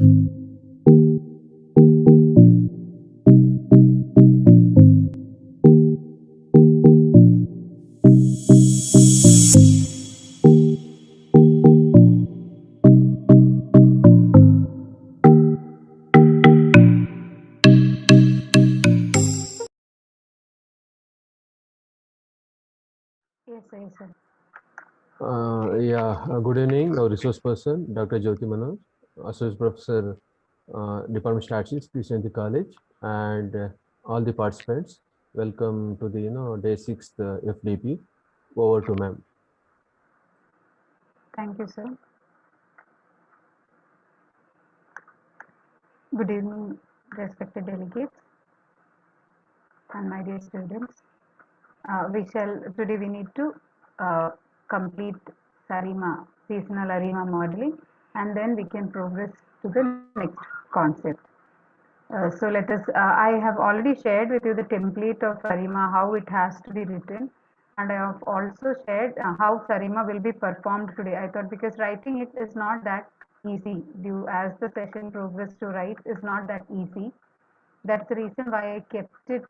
Yes, yes, sir. Good evening, our resource person, Dr. Jyoti Manoj, Associate Professor, Department of Statistics, Christianity College, and all the participants. Welcome to the day 6th FDP. Over to ma'am. Thank you, sir. Good evening, respected delegates and my dear students. Today we need to complete SARIMA, seasonal ARIMA modeling, and then we can progress to the next concept. So let us, I have already shared with you the template of SARIMA, how it has to be written. And I have also shared how SARIMA will be performed today. I thought because writing it is not that easy. As the session progress to write is not that easy. That's the reason why I kept it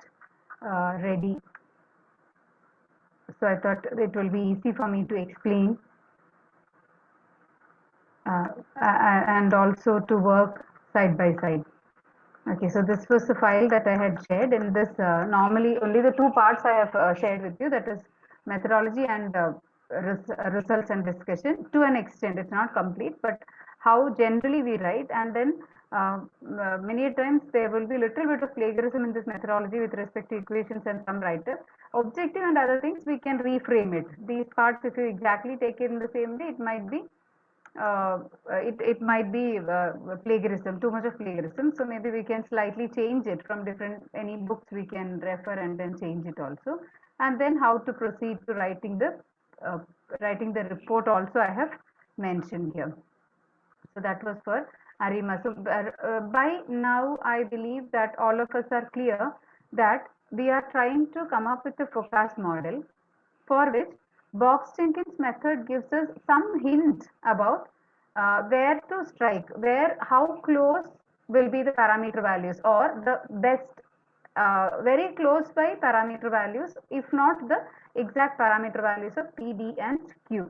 ready. So I thought it will be easy for me to explain and also to work side by side. Okay, so this was the file that I had shared. In this, normally only the two parts I have shared with you, that is methodology and results and discussion. To an extent, it's not complete, but how generally we write, and then many times there will be little bit of plagiarism in this methodology with respect to equations and some writer. Objective and other things, we can reframe it. These parts, if you exactly take it in the same way, it might be it might be plagiarism, too much of plagiarism. So maybe we can slightly change it from different any books we can refer and then change it also. And then how to proceed to uh, writing the report also I have mentioned here. So that was for ARIMA. So by now I believe that all of us are clear that we are trying to come up with a forecast model for which Box-Jenkins method gives us some hint about where to strike, how close will be the parameter values or the best, very close by parameter values, if not the exact parameter values of P, D and Q.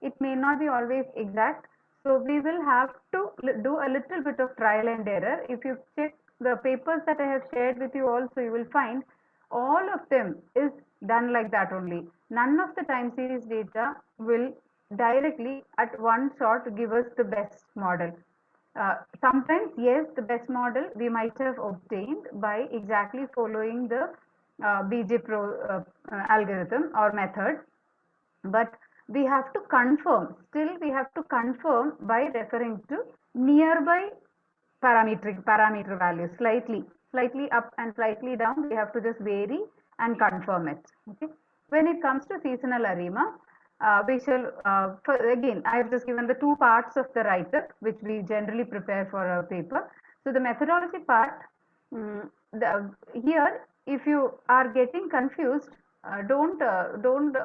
It may not be always exact. So we will have to do a little bit of trial and error. If you check the papers that I have shared with you also, you will find all of them is done like that only. None of the time series data will directly at one shot give us the best model. Sometimes, yes, the best model we might have obtained by exactly following the algorithm or method, but we have to confirm, still we have to confirm by referring to nearby parameter values, slightly up and slightly down, we have to just vary and confirm it. Okay, when it comes to seasonal ARIMA, we shall again I have just given the two parts of the write-up which we generally prepare for a paper. So the methodology part, here if you are getting confused, don't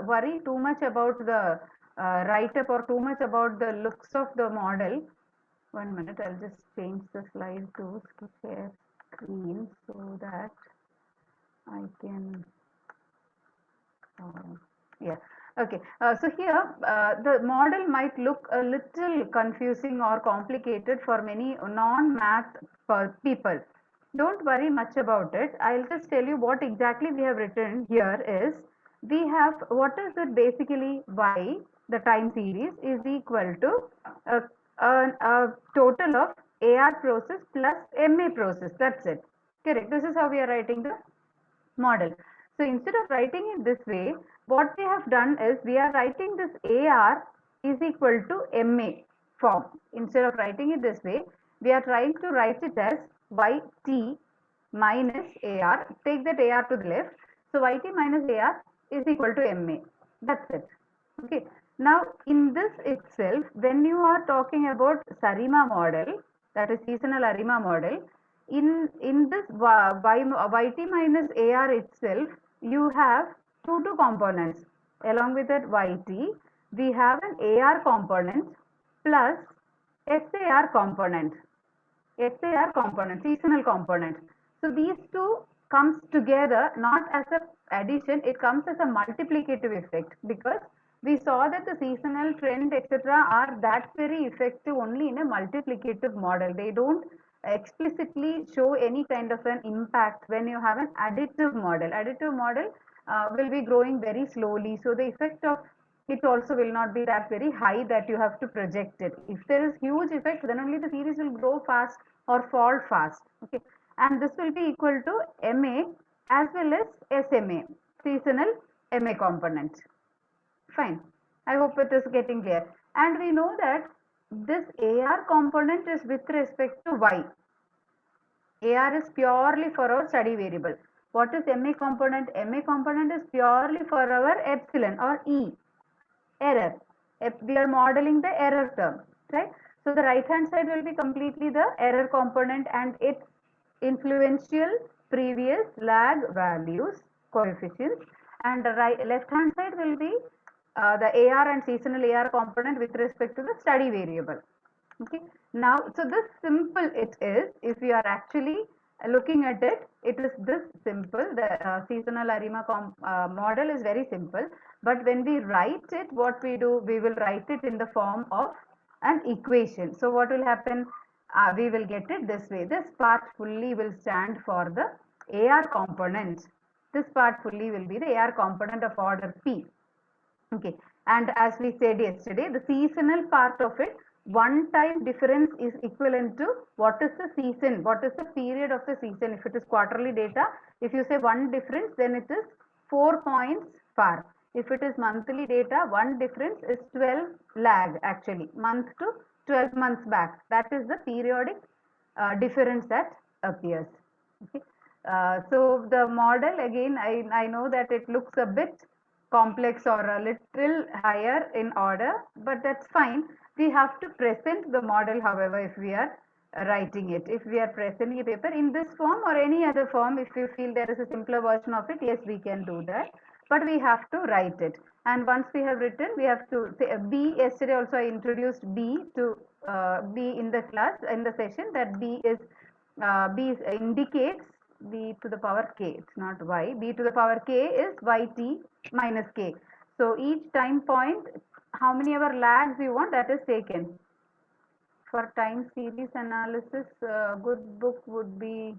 worry too much about the write-up or too much about the looks of the model. 1 minute, I'll just change the slide to share screen so that I can, uh, yeah, okay. So here, the model might look a little confusing or complicated for many non-math people. Don't worry much about it. I'll just tell you what exactly we have written here is, we have, what is it basically, y, the time series is equal to a, a total of AR process plus MA process. That's it. Correct. This is how we are writing the model. So instead of writing it this way, what we have done is we are writing this AR is equal to MA form. Instead of writing it this way, we are trying to write it as YT minus AR. Take that AR to the left. So YT minus AR is equal to MA. That's it. Okay. Now in this itself, when you are talking about SARIMA model, that is seasonal ARIMA model, in this YT minus AR itself, you have two components. Along with that YT, we have an AR component plus SAR component. SAR component, seasonal component. So these two comes together not as a addition, it comes as a multiplicative effect, because we saw that the seasonal trend etc are that very effective only in a multiplicative model. They don't explicitly show any kind of an impact when you have an additive model. Additive model will be growing very slowly, so the effect of it also will not be that very high that you have to project it. If there is huge effect, then only the series will grow fast or fall fast. Okay, and this will be equal to MA as well as SMA, seasonal MA component. Fine. I hope it is getting clear. And we know that this AR component is with respect to Y. AR is purely for our study variable. What is MA component? MA component is purely for our epsilon or E, error. If we are modeling the error term, right? So the right hand side will be completely the error component and its influential previous lag values, coefficients, and the left hand side will be the AR and seasonal AR component with respect to the study variable. Okay, now so this simple it is. If you are actually looking at it, it is this simple. The seasonal ARIMA model is very simple, but when we write it, what we do, we will write it in the form of an equation. So what will happen, we will get it this way. This part fully will stand for the AR component. This part fully will be the AR component of order P. Okay, and as we said yesterday, the seasonal part of it, one time difference is equivalent to what is the season, what is the period of the season. If it is quarterly data, if you say one difference, then it is 4 points far. If it is monthly data, one difference is 12 lag, actually month to 12 months back. That is the periodic difference that appears. Okay. So the model again, I know that it looks a bit complex or a little higher in order, but that's fine. We have to present the model, however, if we are writing it. If we are presenting a paper in this form or any other form, if you feel there is a simpler version of it, yes, we can do that. But we have to write it. And once we have written, we have to say B. Yesterday also I introduced B to B in the class, in the session, that B indicates b to the power k. It's not y. B to the power k is yt minus k. So each time point, how many ever lags you want, that is taken. For time series analysis, good book would be,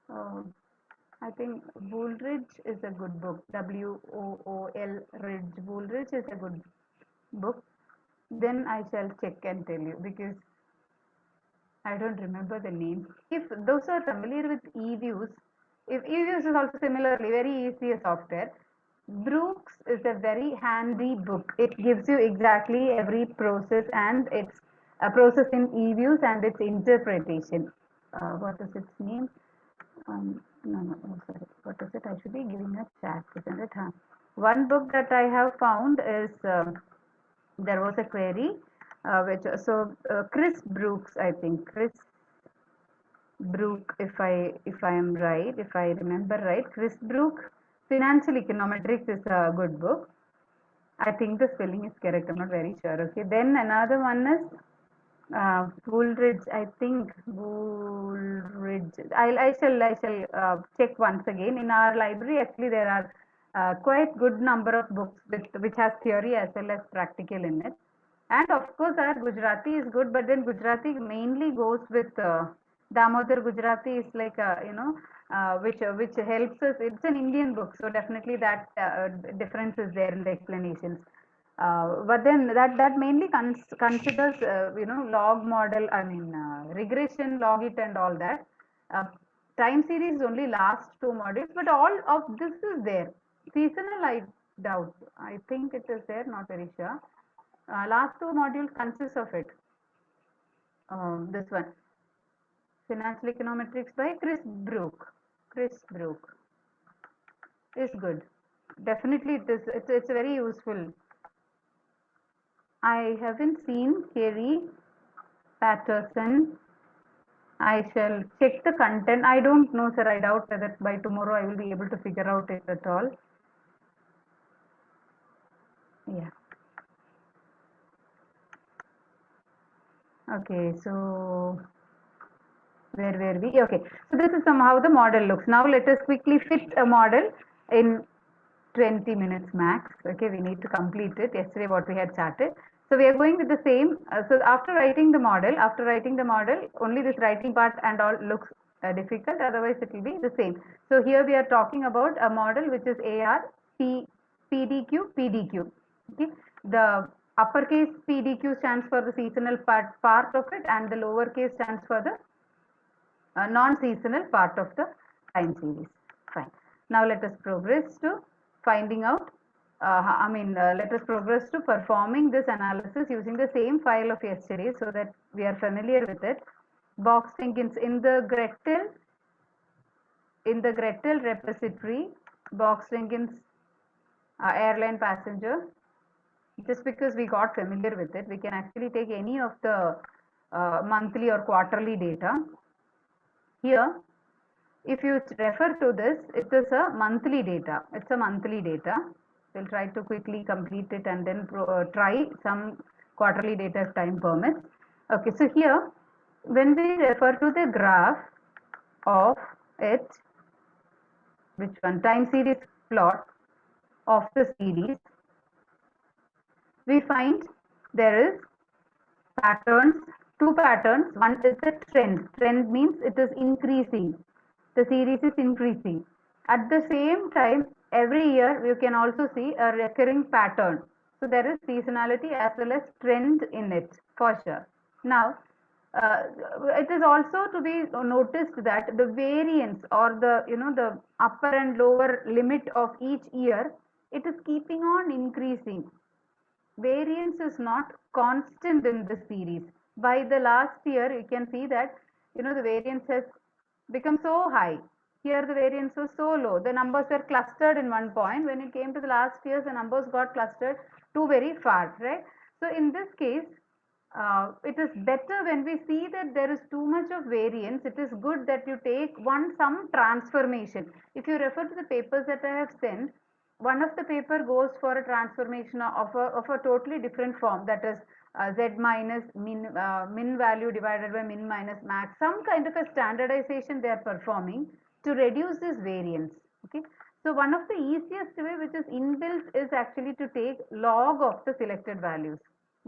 I think Woolridge is a good book. WOOL Ridge. Woolridge is a good book. Then I shall check and tell you, because I don't remember the name. If those are familiar with eViews, if eViews is also similarly very easy software. Brooks is a very handy book. It gives you exactly every process and its process in eViews and its interpretation. What is its name? No, oh, sorry. What is it? I should be giving a chat, isn't it? Huh? One book that I have found is there was a query Chris Brooks, I think Chris Brook, if I am right, if I remember right, Chris Brook, Financial Econometrics is a good book. I think the spelling is correct. I'm not very sure. Okay, then another one is Woolridge. I think Woolridge. I shall check once again. In our library, actually, there are quite good number of books which has theory as well as practical in it. And of course, our Gujarati is good, but then Gujarati mainly goes with Damodar Gujarati is like which helps us. It's an Indian book, so definitely that difference is there in the explanations. But then that mainly considers log model. I mean regression, logit, and all that. Time series only last 2 modules, but all of this is there. Seasonal, I doubt. I think it is there. Not very sure. Last 2 modules consist of it. This one, Financial Econometrics by Chris Brook. Chris Brook is good. Definitely, it is. It's very useful. I haven't seen Kerry Patterson. I shall check the content. I don't know, sir. I doubt whether by tomorrow I will be able to figure out it at all. Yeah. Okay, so Where were we? Okay, so this is somehow the model looks. Now let us quickly fit a model in 20 minutes max. Okay, we need to complete it. Yesterday what we had started. So we are going with the same. So after writing the model, only this writing part and all looks difficult. Otherwise it will be the same. So here we are talking about a model which is AR, PDQ, PDQ. Okay, the uppercase PDQ stands for the seasonal part of it, and the lowercase stands for the non-seasonal part of the time series. Fine. Now let us progress to finding out, let us progress to performing this analysis using the same file of yesterday so that we are familiar with it. Box-Jenkins in the Gretel repository, Box-Jenkins airline passenger. Just because we got familiar with it, we can actually take any of the monthly or quarterly data. Here, if you refer to this, it is a monthly data. It's a monthly data. We'll try to quickly complete it and then try some quarterly data if time permits. Okay, so here, when we refer to the graph of it, which one? Time series plot of the series, we find there is patterns, two patterns. One is the trend. Trend means it is increasing. The series is increasing. At the same time, every year you can also see a recurring pattern. So there is seasonality as well as trend in it for sure. Now, it is also to be noticed that the variance or the upper and lower limit of each year, it is keeping on increasing. Variance is not constant in this series. By the last year, you can see that the variance has become so high. Here the variance was so low. The numbers were clustered in one point. When it came to the last years, the numbers got clustered too very far, right? So in this case, it is better when we see that there is too much of variance. It is good that you take some transformation. If you refer to the papers that I have sent, one of the paper goes for a transformation of a totally different form, that is z minus min value divided by min minus max, some kind of a standardization they are performing to reduce this variance. Okay, so one of the easiest way which is inbuilt is actually to take log of the selected values.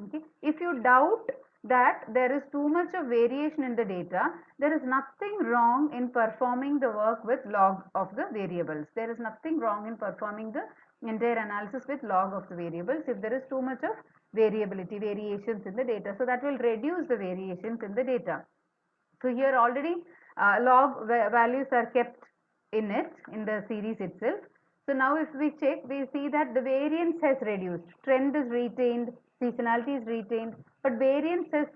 Okay, if you doubt that there is too much of variation in the data, there is nothing wrong in performing the work with log of the variables. There is nothing wrong in performing the entire analysis with log of the variables if there is too much of variations in the data. So that will reduce the variations in the data. So here already log values are kept in it, in the series itself. So now if we check, we see that the variance has reduced, trend is retained, seasonality is retained, but variance is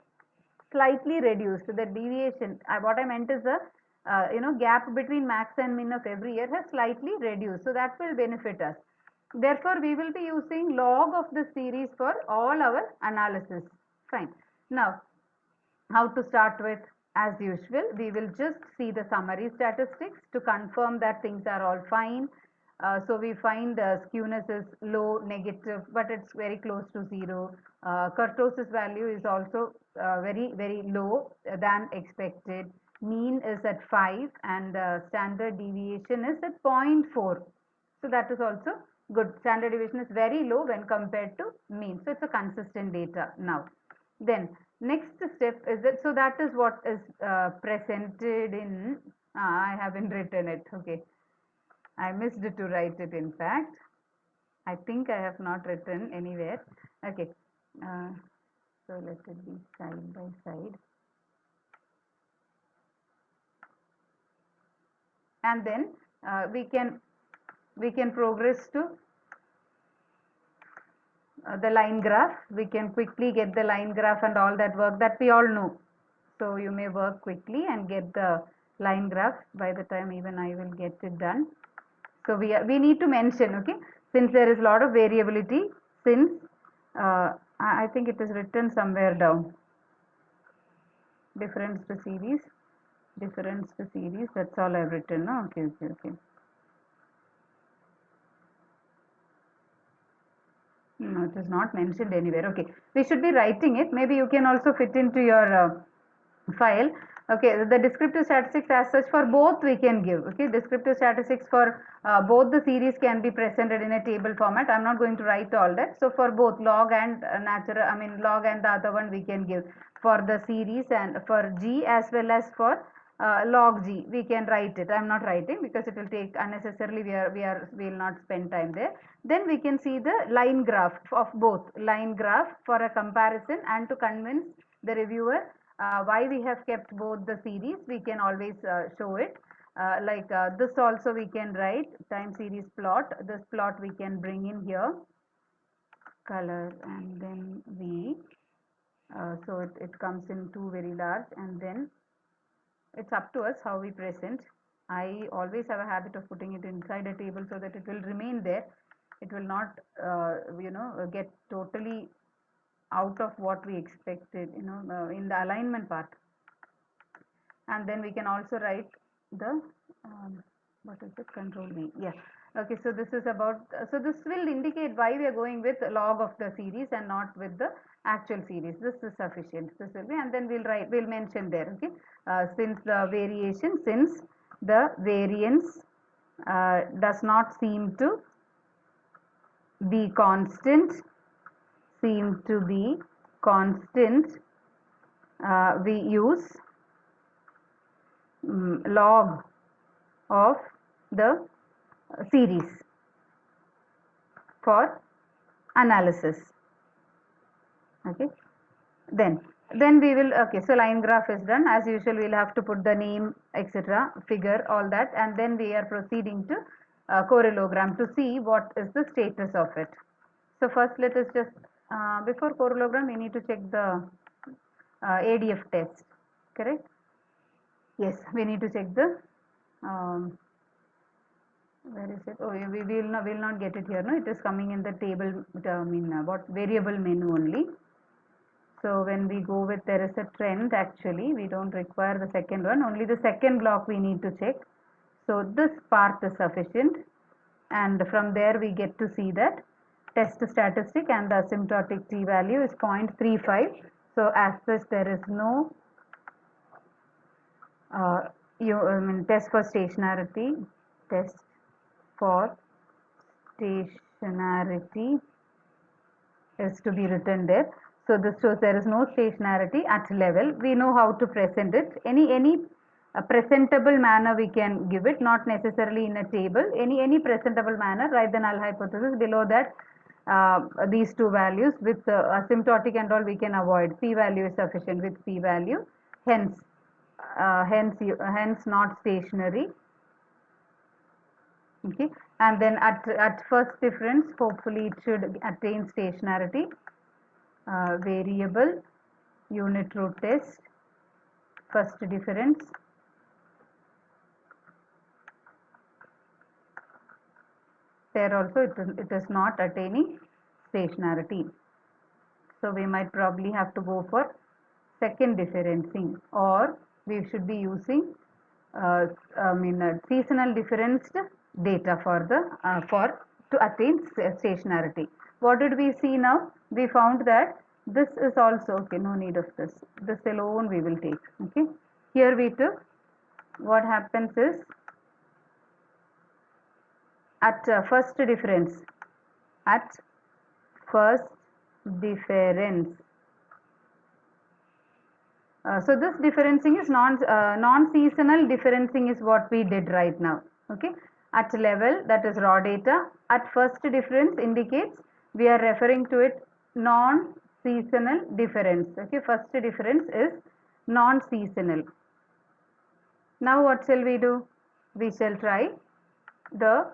slightly reduced. The deviation, what I meant is the gap between max and min of every year has slightly reduced. So that will benefit us. Therefore, we will be using log of the series for all our analysis. Fine. Now, how to start with? As usual, we will just see the summary statistics to confirm that things are all fine. So we find skewness is low, negative, but it's very close to 0. Kurtosis value is also very, very low than expected. Mean is at 5 and standard deviation is at 0.4. So that is also good. Standard deviation is very low when compared to mean. So it's a consistent data now. Then next step is that, so that is what is presented in, I haven't written it. Okay. I missed to write it, in fact. I think I have not written anywhere. Okay. So let it be side by side. And then we can progress to the line graph. We can quickly get the line graph and all that work that we all know. So you may work quickly and get the line graph by the time even I will get it done. So we need to mention, okay, since there is a lot of variability, since I think it is written somewhere down. Difference to series, that's all I've written. No? Okay. No, it is not mentioned anywhere. Okay, we should be writing it. Maybe you can also fit into your file. Okay, the descriptive statistics as such for both we can give. Okay, descriptive statistics for both the series can be presented in a table format. I'm not going to write all that. So for both log and natural, I mean log and the other one we can give for the series, and for G as well as for log G we can write it. I'm not writing because it will take unnecessarily, we will not spend time there. Then we can see the line graph of both, line graph for a comparison and to convince the reviewer why we have kept both the series. We can always show it this also we can write time series plot. This plot we can bring in here, color, and then V. So it comes in two very large, and then it's up to us how we present. I always have a habit of putting it inside a table so that it will remain there. It will not get totally out of what we expected, in the alignment part. And then we can also write the what is it, control V. Yeah, okay, so this is about, so this will indicate why we are going with log of the series and not with the actual series. This is sufficient, this will be, and then we'll mention there. Okay, since the variance does not seem to be constant, we use log of the series for analysis. Okay, then we will, okay, so line graph is done. As usual, we'll have to put the name, etc., figure, all that, and then we are proceeding to correlogram to see what is the status of it. So first let us just before correlogram we need to check the ADF test, correct? Yes, we need to check the where is it? Oh, we will not get it here. No, it is coming in the table. What variable menu only. So when we go with, there is a trend, actually we don't require the second one, only the second block we need to check. So this part is sufficient, and from there we get to see that test statistic and the asymptotic t-value is 0.35. So as such there is no test for stationarity. Test for stationarity is to be written there. So this shows there is no stationarity at level. We know how to present it. Any presentable manner we can give it, not necessarily in a table. Any presentable manner. Write the null hypothesis. Below that, these two values with asymptotic and all we can avoid. P-value is sufficient with P-value. Hence not stationary. Okay, and then at first difference, hopefully it should attain stationarity. Variable unit root test, first difference. There also it is not attaining stationarity. So we might probably have to go for second differencing, or we should be using seasonal differenced data for the to attain stationarity. What did we see now? We found that this is also okay. No need of this. This alone we will take. Okay. Here we took. What happens is at first difference. At first difference. So this differencing is non-seasonal differencing is what we did right now. Okay, at level, that is raw data, at first difference indicates we are referring to it non-seasonal difference. Okay, first difference is non-seasonal. Now what shall we do? We shall try the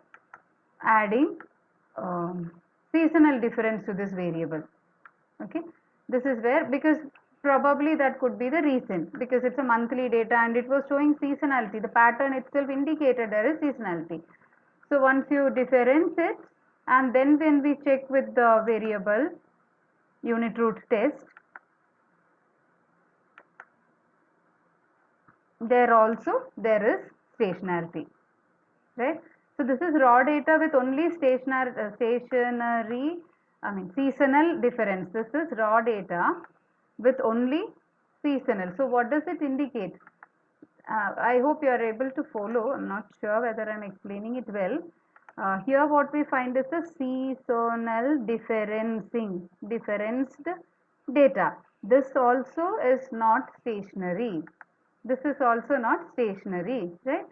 adding seasonal difference to this variable. Okay, this is where, because probably that could be the reason, because it's a monthly data and it was showing seasonality. The pattern itself indicated there is seasonality. So once you difference it, and then when we check with the variable unit root test, there is stationarity, right? So this is raw data with only seasonal difference. This is raw data with only seasonal. So what does it indicate? I hope you are able to follow. I'm not sure whether I'm explaining it well. Here what we find is the seasonal differenced data. This also is not stationary. This is also not stationary, right?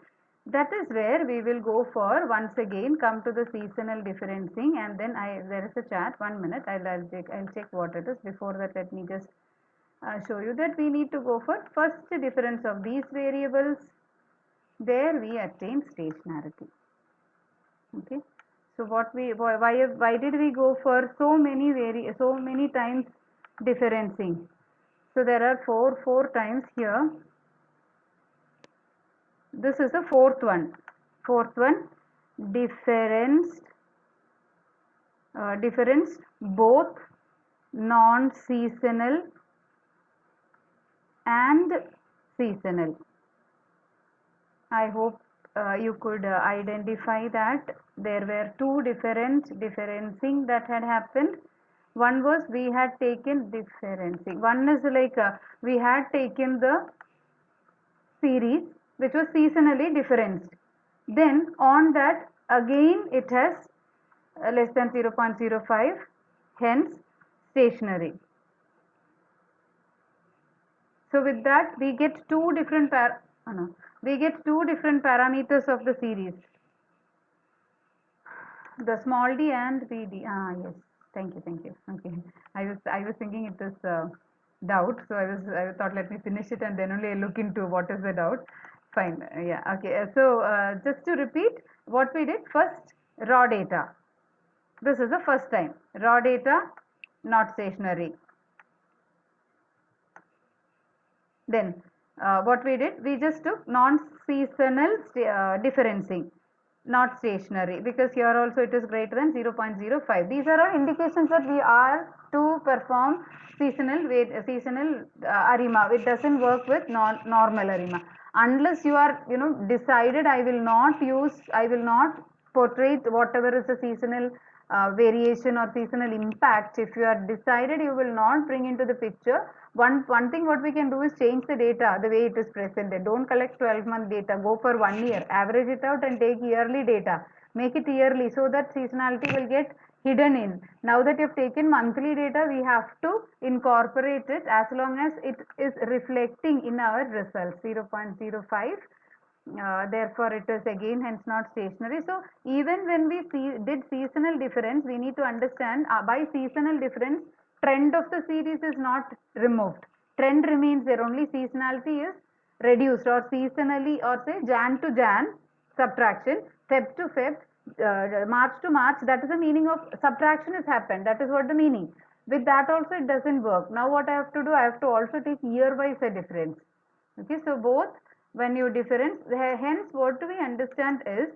That is where we will go for, once again, come to the seasonal differencing, and then there is a chart. 1 minute, I'll check what it is. Before that, let me just show you that we need to go for first difference of these variables. There we attain stationarity. Okay, so why did we go for so many times differencing? So there are four times here. This is the fourth one. Differenced both non-seasonal and seasonal. I hope you could identify that there were two different differencing that had happened. One was we had taken differencing. One is like we had taken the series which was seasonally differenced. Then on that again it has less than 0.05, hence stationary. So with that we get two different parameters of the series, the small d and bd. Yes, thank you. Okay, I was thinking it is doubt, so I thought let me finish it and then only I look into what is the doubt. Fine, yeah, okay. So just to repeat what we did, first raw data. This is the first time raw data, not stationary. Then what we did, we just took non-seasonal differencing, not stationary, because here also it is greater than 0.05. These are all indications that we are to perform seasonal ARIMA. It doesn't work with normal ARIMA unless you are decided I will not portray whatever is the seasonal variation or seasonal impact. If you are decided you will not bring into the picture, one thing what we can do is change the data the way it is presented. Don't collect 12-month data, go for 1 year, average it out and take yearly data, make it yearly, so that seasonality will get hidden in. Now that you have taken monthly data, we have to incorporate it as long as it is reflecting in our results. 0.05. Therefore it is again hence not stationary. So even when we did seasonal difference, we need to understand by seasonal difference, trend of the series is not removed. Trend remains there, only seasonality is reduced, or seasonally, or say Jan to Jan subtraction, Feb to Feb, March to March, that is the meaning of subtraction has happened. That is what the meaning. With that also it doesn't work. Now what I have to do, I have to also take year wise a difference. Okay, so both when you difference, hence what we understand is,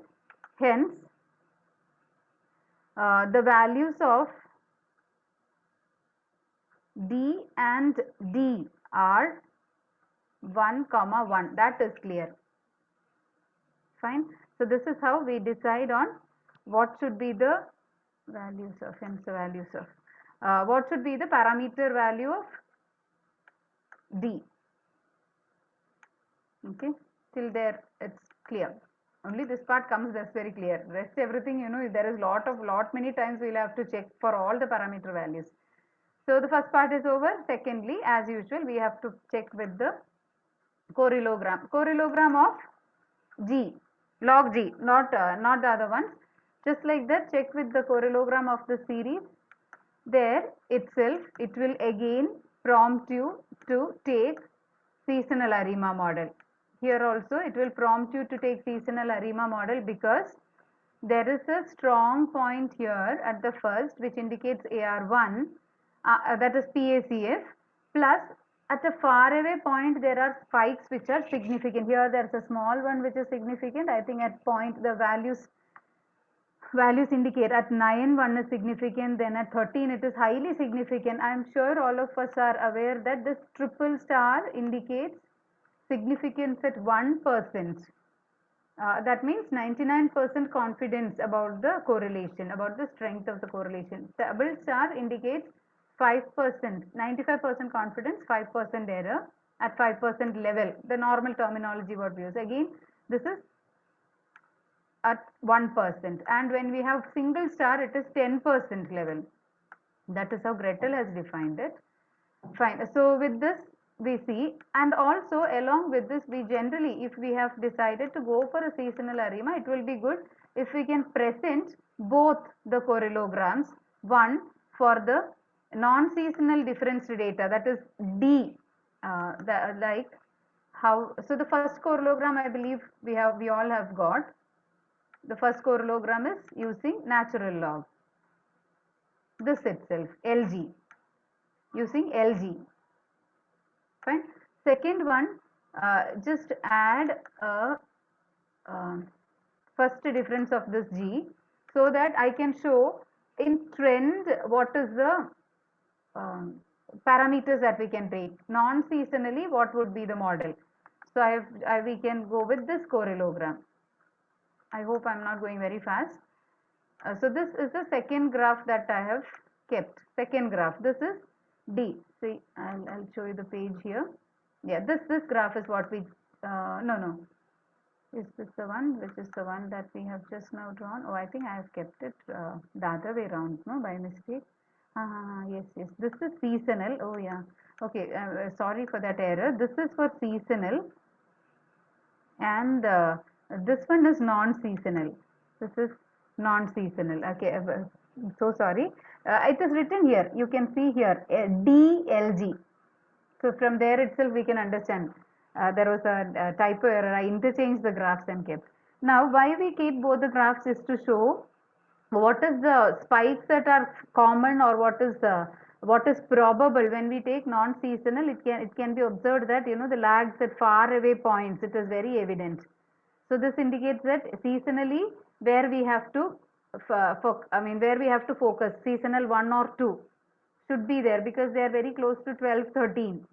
hence the values of D and D are 1, 1. That is clear. Fine. So this is how we decide on what should be the values of, hence the values of what should be the parameter value of D. Okay, till there it's clear. Only this part comes that's very clear. Rest everything, there is lot many times we'll have to check for all the parameter values. So the first part is over. Secondly, as usual, we have to check with the correlogram of G, log G, not the other ones. Just like that, check with the correlogram of the series. There itself, it will again prompt you to take seasonal ARIMA model. Here also it will prompt you to take seasonal ARIMA model, because there is a strong point here at the first which indicates AR1, that is PACF, plus at a far away point there are spikes which are significant. Here there is a small one which is significant. I think at point the values indicate at 9 1 is significant, then at 13 it is highly significant. I am sure all of us are aware that this triple star indicates significance at 1%. That means 99% confidence about the correlation, about the strength of the correlation. Double star indicates 5%, 95% confidence, 5% error, at 5% level, the normal terminology what we use. Again, this is at 1%, and when we have single star, it is 10% level. That is how Gretel has defined it. Fine. So with this we see, and also along with this, we generally, if we have decided to go for a seasonal ARIMA, it will be good if we can present both the correlograms, one for the non-seasonal difference data, that is D, like how. So the first correlogram, I believe we all have got. The first correlogram is using natural log. This itself, LG, using LG. Fine. Second one, just add a first difference of this G, so that I can show in trend what is the parameters that we can take. Non-seasonally, what would be the model? So we can go with this correlogram. I hope I'm not going very fast. So this is the second graph that I have kept. Second graph. This is D. See, I'll show you the page here. Yeah, this graph is what we. No. Is this the one? Which is the one that we have just now drawn? Oh, I think I have kept it the other way around. No, by mistake. Yes. This is seasonal. Oh yeah. Okay. Sorry for that error. This is for seasonal, and this one is non-seasonal. This is non-seasonal. Okay. So sorry. It is written here. You can see here DLG. So from there itself we can understand. There was a typo error. I interchanged the graphs and kept. Now why we keep both the graphs is to show what is the spikes that are common, or what is probable when we take non-seasonal. It can be observed that the lags at far away points, it is very evident. So this indicates that seasonally where we have to focus, seasonal 1 or 2 should be there, because they are very close to 12-13.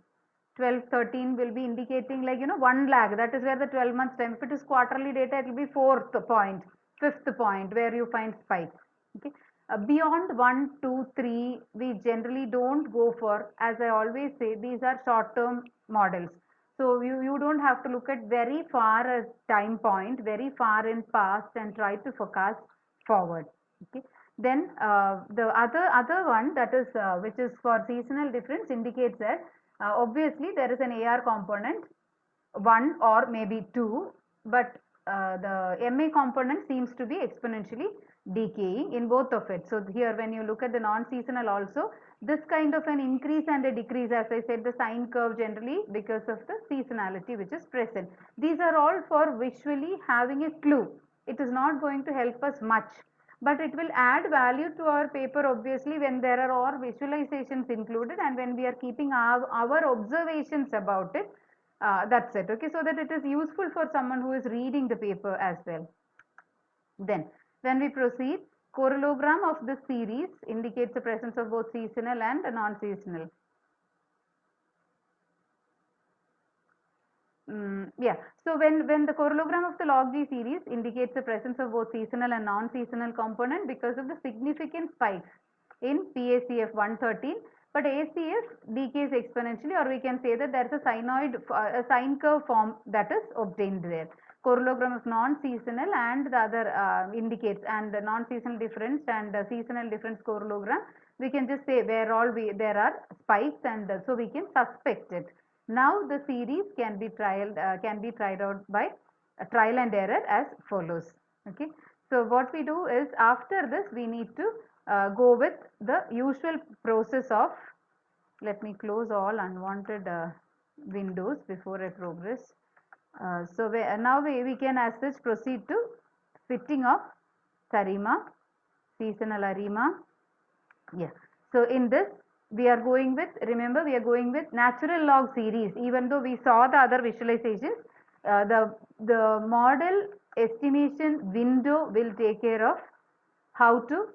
12-13 will be indicating like one lag. That is where the 12 months time. If it is quarterly data, it will be 4th point, 5th point where you find spikes. Okay. Beyond 1, 2, 3, we generally don't go for, as I always say, these are short-term models. So you don't have to look at very far as time point, very far in past, and try to forecast forward. Okay. Then the other one, that is which is for seasonal difference, indicates that obviously there is an AR component, 1 or maybe 2, but the MA component seems to be exponentially decaying in both of it. So here when you look at the non-seasonal also, this kind of an increase and a decrease, as I said, the sine curve generally because of the seasonality which is present. These are all for visually having a clue. It is not going to help us much, but it will add value to our paper obviously when there are all visualizations included, and when we are keeping our observations about it. That's it. Okay, so that it is useful for someone who is reading the paper as well. Then when we proceed, correlogram of this series indicates the presence of both seasonal and non-seasonal. Yeah, so when the correlogram of the log G series indicates the presence of both seasonal and non-seasonal component because of the significant spikes in PACF 113, but ACF decays exponentially, or we can say that there is a sine curve form that is obtained there. Correlogram of non-seasonal and the other indicates, and the non-seasonal difference and the seasonal difference correlogram, we can just say where all there are spikes, and so we can suspect it. Now the series can be tried out by trial and error as follows. Okay. So what we do is, after this we need to go with the usual process of, let me close all unwanted windows before I progress. So now we can as such proceed to fitting of ARIMA, seasonal ARIMA. Yeah. So in this we are going with, remember, we are going with natural log series. Even though we saw the other visualizations, the model estimation window will take care of how to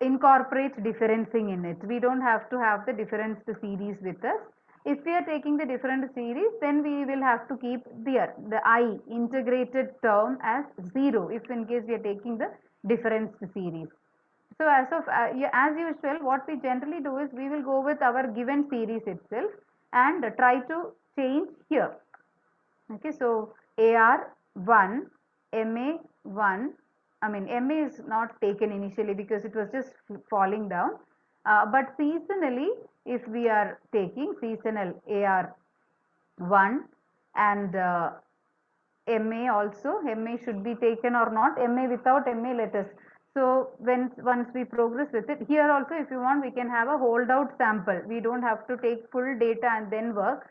incorporate differencing in it. We don't have to have the difference series with us. If we are taking the different series, then we will have to keep the I integrated term as 0 if in case we are taking the difference series. So as usual, what we generally do is we will go with our given series itself, and try to change here. Okay, so AR1, MA1, I mean MA is not taken initially because it was just falling down, but seasonally if we are taking seasonal AR1 and MA also, MA should be taken or not, MA without MA let us. So once we progress with it, here also if you want we can have a holdout sample. We don't have to take full data and then work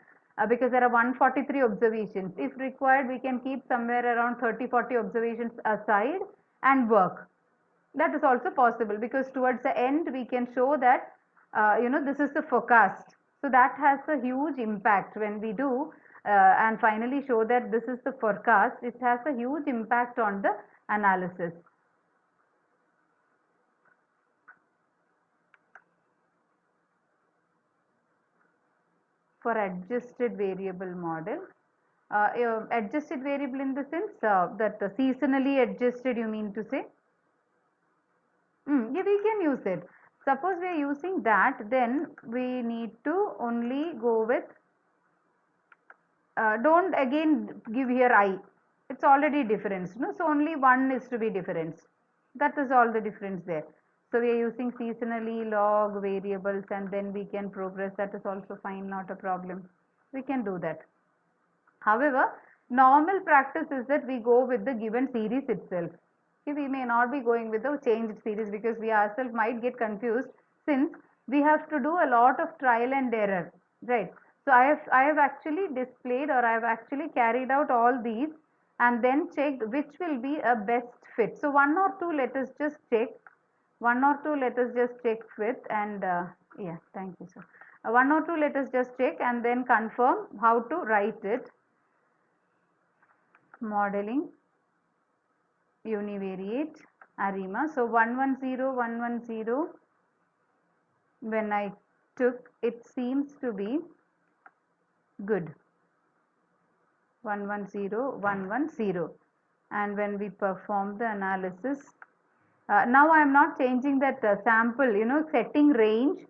because there are 143 observations. If required, we can keep somewhere around 30-40 observations aside and work. That is also possible because towards the end we can show that this is the forecast. So that has a huge impact when we do and finally show that this is the forecast. It has a huge impact on the analysis. For adjusted variable model, adjusted variable in the sense that seasonally adjusted, you mean to say? Yeah, we can use it. Suppose we are using that, then we need to only go with, don't again give here I. It's already difference, no? So only one is to be difference. That is all the difference there. So we are using seasonally log variables and then we can progress. That is also fine, not a problem. We can do that. However, normal practice is that we go with the given series itself. We may not be going with the changed series because we ourselves might get confused since we have to do a lot of trial and error, right? So I have actually displayed or I have actually carried out all these and then checked which will be a best fit. So one or two let us just check. One or two let us just check with and yeah, thank you, sir. One or two let us just check and then confirm how to write it. Modeling univariate ARIMA. So 110, 110, when I took, it seems to be good. 110, 110. And when we perform the analysis, now I am not changing that sample, setting range.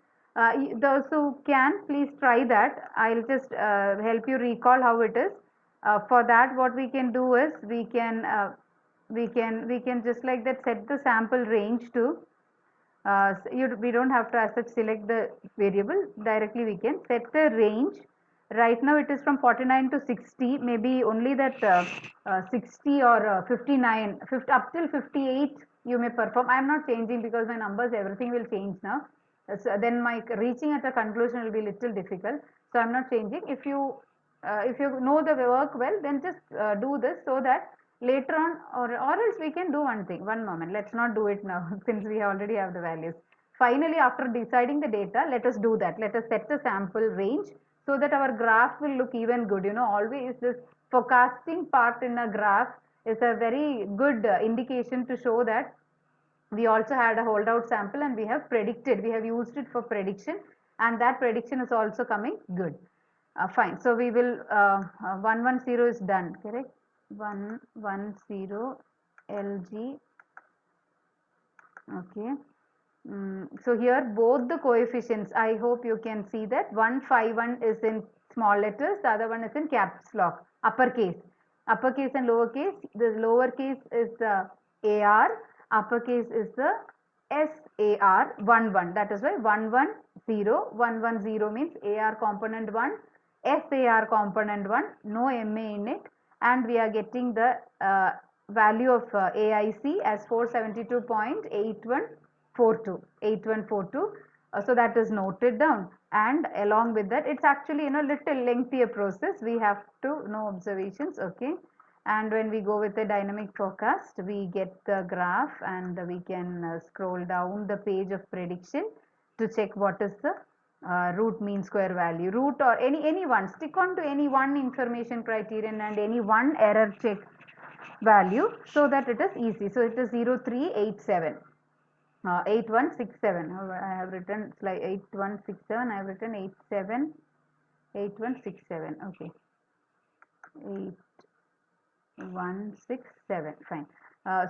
Those who can, please try that. I'll just help you recall how it is. For that, what we can do is we can just like that set the sample range to we don't have to as such select the variable directly. We can set the range. Right now it is from 49 to 60, maybe only that 60 or 59, 50, up till 58 you may perform. I am not changing because my numbers, everything will change now. So then my reaching at a conclusion will be little difficult. So I'm not changing. If you know the work well, then just do this so that later on, or else we can do one thing. One moment, let's not do it now since we already have the values. Finally, after deciding the data, let us do that. Let us set the sample range so that our graph will look even good. Always this forecasting part in a graph is a very good indication to show that we also had a holdout sample and we have predicted, we have used it for prediction, and that prediction is also coming good. Fine. So we will 110 is done, correct? 110 LG. Okay. So here both the coefficients, I hope you can see that 151 is in small letters, the other one is in caps lock, uppercase. Uppercase and lowercase, the lowercase is the AR, uppercase is the SAR 11. That is why 110 means AR component 1, SAR component 1, no MA in it, and we are getting the value of AIC as 472.8142. So that is noted down, and along with that, it's actually little lengthier process. We have to know observations, okay. And when we go with the dynamic forecast, we get the graph and we can scroll down the page of prediction to check what is the root mean square value, root or any one, stick on to any one information criterion and any one error check value so that it is easy. So it is 0387. 8167. I have written slide 8167. I have written 8167. Okay. 8167. Fine.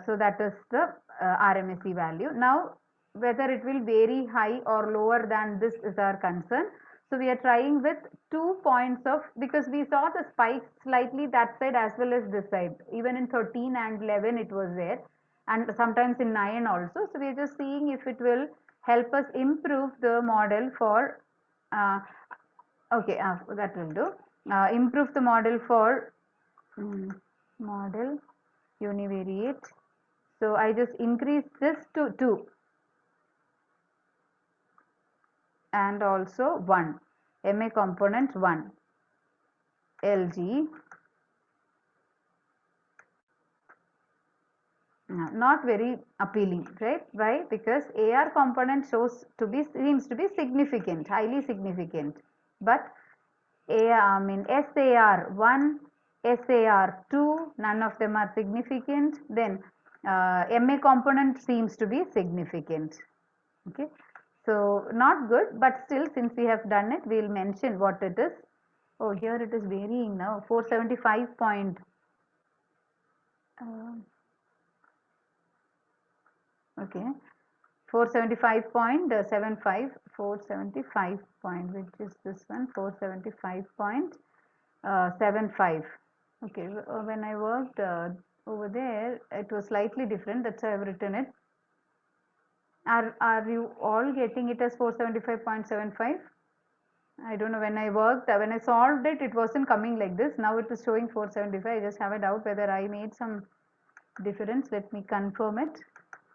So that is the RMSE value. Now, whether it will vary high or lower than this is our concern. So we are trying with 2 points of, because we saw the spike slightly that side as well as this side. Even in 13 and 11 it was there, and sometimes in 9 also. So we are just seeing if it will help us improve the model for, okay, that will do. Improve the model for model univariate. So I just increase this to 2 and also 1, MA component 1, LG, not very appealing, right? Why? Because AR component seems to be significant, highly significant, but SAR 1, SAR 2, none of them are significant. Then MA component seems to be significant. Okay, so not good, but still, since we have done it, we will mention what it is. Oh, here it is varying now. 475 point. Okay, 475.75, 475 point, which is this one, 475.75. Okay, when I worked over there, it was slightly different. That's why I've written it. Are you all getting it as 475.75? I don't know, when I worked, when I solved it, it wasn't coming like this. Now it is showing 475. I just have a doubt whether I made some difference. Let me confirm it,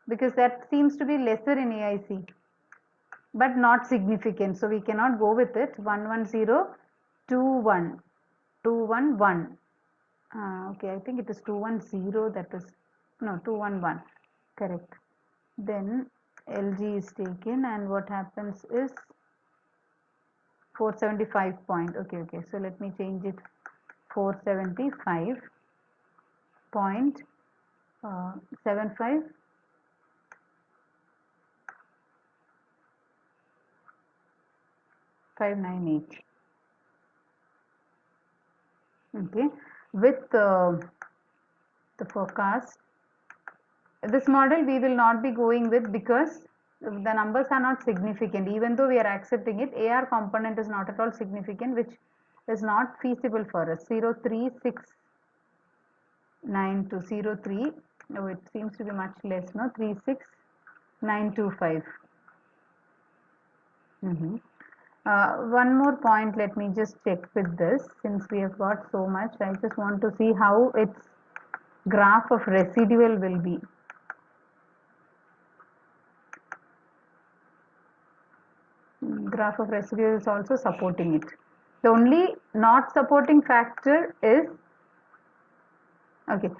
because that seems to be lesser in AIC, but not significant. So we cannot go with it. 11021, 211. Okay, I think it is 210. That is, no, 211. Correct. Then LG is taken, and what happens is 475 point. Okay, so let me change it. 475.75. Okay, with the forecast, this model we will not be going with, because the numbers are not significant. Even though we are accepting it, AR component is not at all significant, which is not feasible for us. 03692, 03, oh, it seems to be much less, no? 36925. One more point, let me just check with this, since we have got so much. I just want to see how its graph of residual will be. Graph of residual is also supporting it. The only not supporting factor is, okay,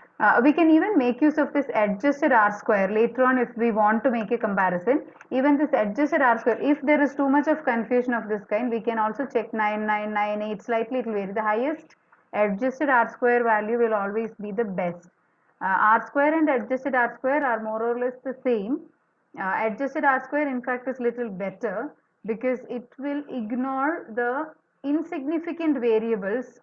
we can even make use of this adjusted R square later on if we want to make a comparison. Even this adjusted R square, if there is too much of confusion of this kind, we can also check 9998, slightly it will vary. The highest adjusted R square value will always be the best. R square and adjusted R square are more or less the same. Adjusted R square in fact is little better, because it will ignore the insignificant variables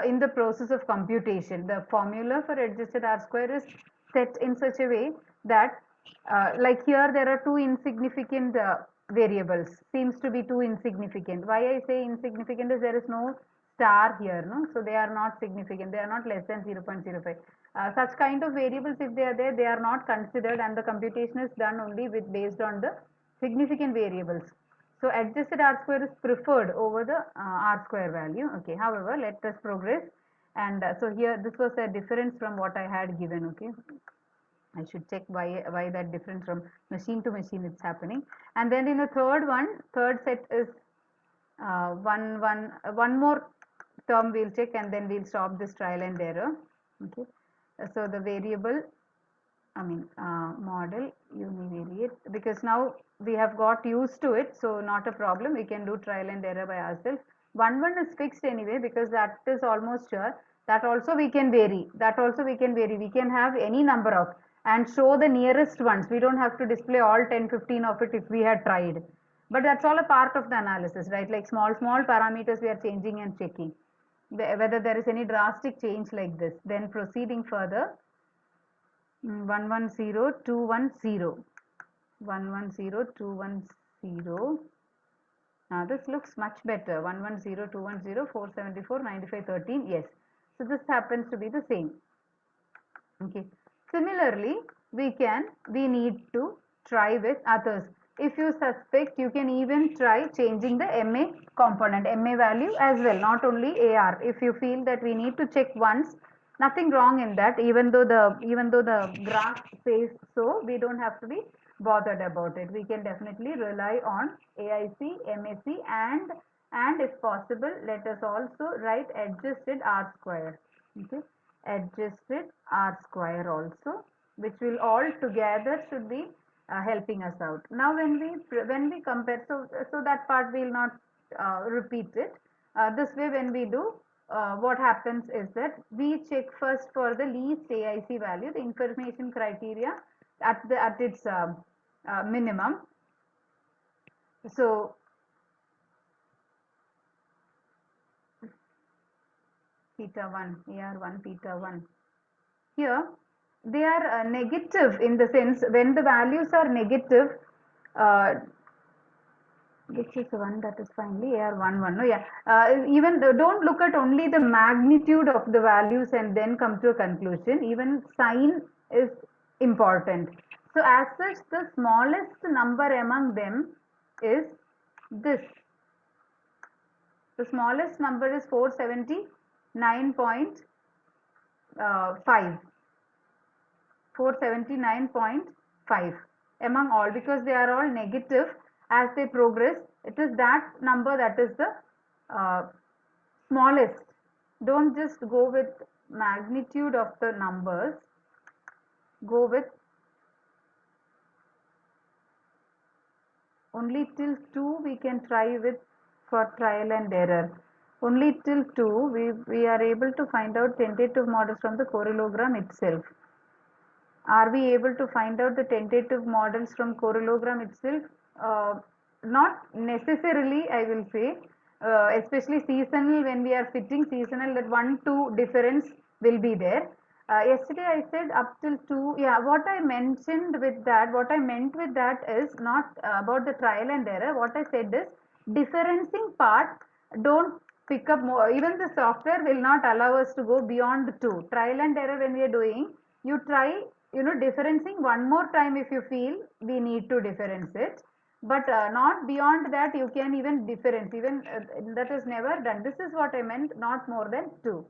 in the process of computation. The formula for adjusted R square is set in such a way that, like here there are two insignificant variables, seems to be two insignificant. Why I say insignificant is there is no star here, no? So they are not significant, they are not less than 0.05. Such kind of variables, if they are there, they are not considered, and the computation is done only based on the significant variables. So adjusted R square is preferred over the R square value. Okay, however, let us progress. And so here, this was a difference from what I had given. Okay, I should check why that difference from machine to machine it's happening. And then in the third set is one more term we'll check, and then we'll stop this trial and error. Okay, so the variable, model univariate, because now we have got used to it, so not a problem, we can do trial and error by ourselves. 1 is fixed anyway, because that is almost sure. That also we can vary, we can have any number of, and show the nearest ones. We don't have to display all 10-15 of it if we had tried, but that's all a part of the analysis, right? Like small parameters we are changing and checking whether there is any drastic change like this. Then proceeding further, 110 210, 110 210, This looks much better. 110, 210, 474, 95, 13. Yes. So this happens to be the same. Okay. Similarly, we need to try with others. If you suspect, you can even try changing the MA component, MA value as well, not only AR. If you feel that we need to check once, nothing wrong in that. Even though the graph says so, we don't have to be bothered about it. We can definitely rely on AIC, MAC, and if possible, let us also write adjusted R square. Okay, adjusted R square also, which will all together should be helping us out. Now when we compare, so that part we will not repeat it. This way when we do, what happens is that we check first for the least AIC value, the information criteria at its minimum. So theta 1, AR1 theta 1. Here they are negative in the sense when the values are negative, which is the one that is finally AR11. No, yeah. Even don't look at only the magnitude of the values and then come to a conclusion. Even sign is important. So as such, the smallest number among them is this. The smallest number is 479.5. 479.5 among all, because they are all negative as they progress. It is that number that is the smallest. Don't just go with magnitude of the numbers, go with only till 2 we can try with for trial and error. Only till 2 we are able to find out tentative models from the correlogram itself. Are we able to find out the tentative models from correlogram itself? Not necessarily, I will say, especially seasonal, when we are fitting seasonal, that 1-2 difference will be there. Yesterday I said up till 2. Yeah, what I mentioned with that, what I meant with that is not about the trial and error. What I said is differencing part, don't pick up more. Even the software will not allow us to go beyond 2. Trial and error when we are doing, you try, differencing one more time if you feel we need to difference it, but not beyond that. You can even difference, even that is never done. This is what I meant, not more than 2.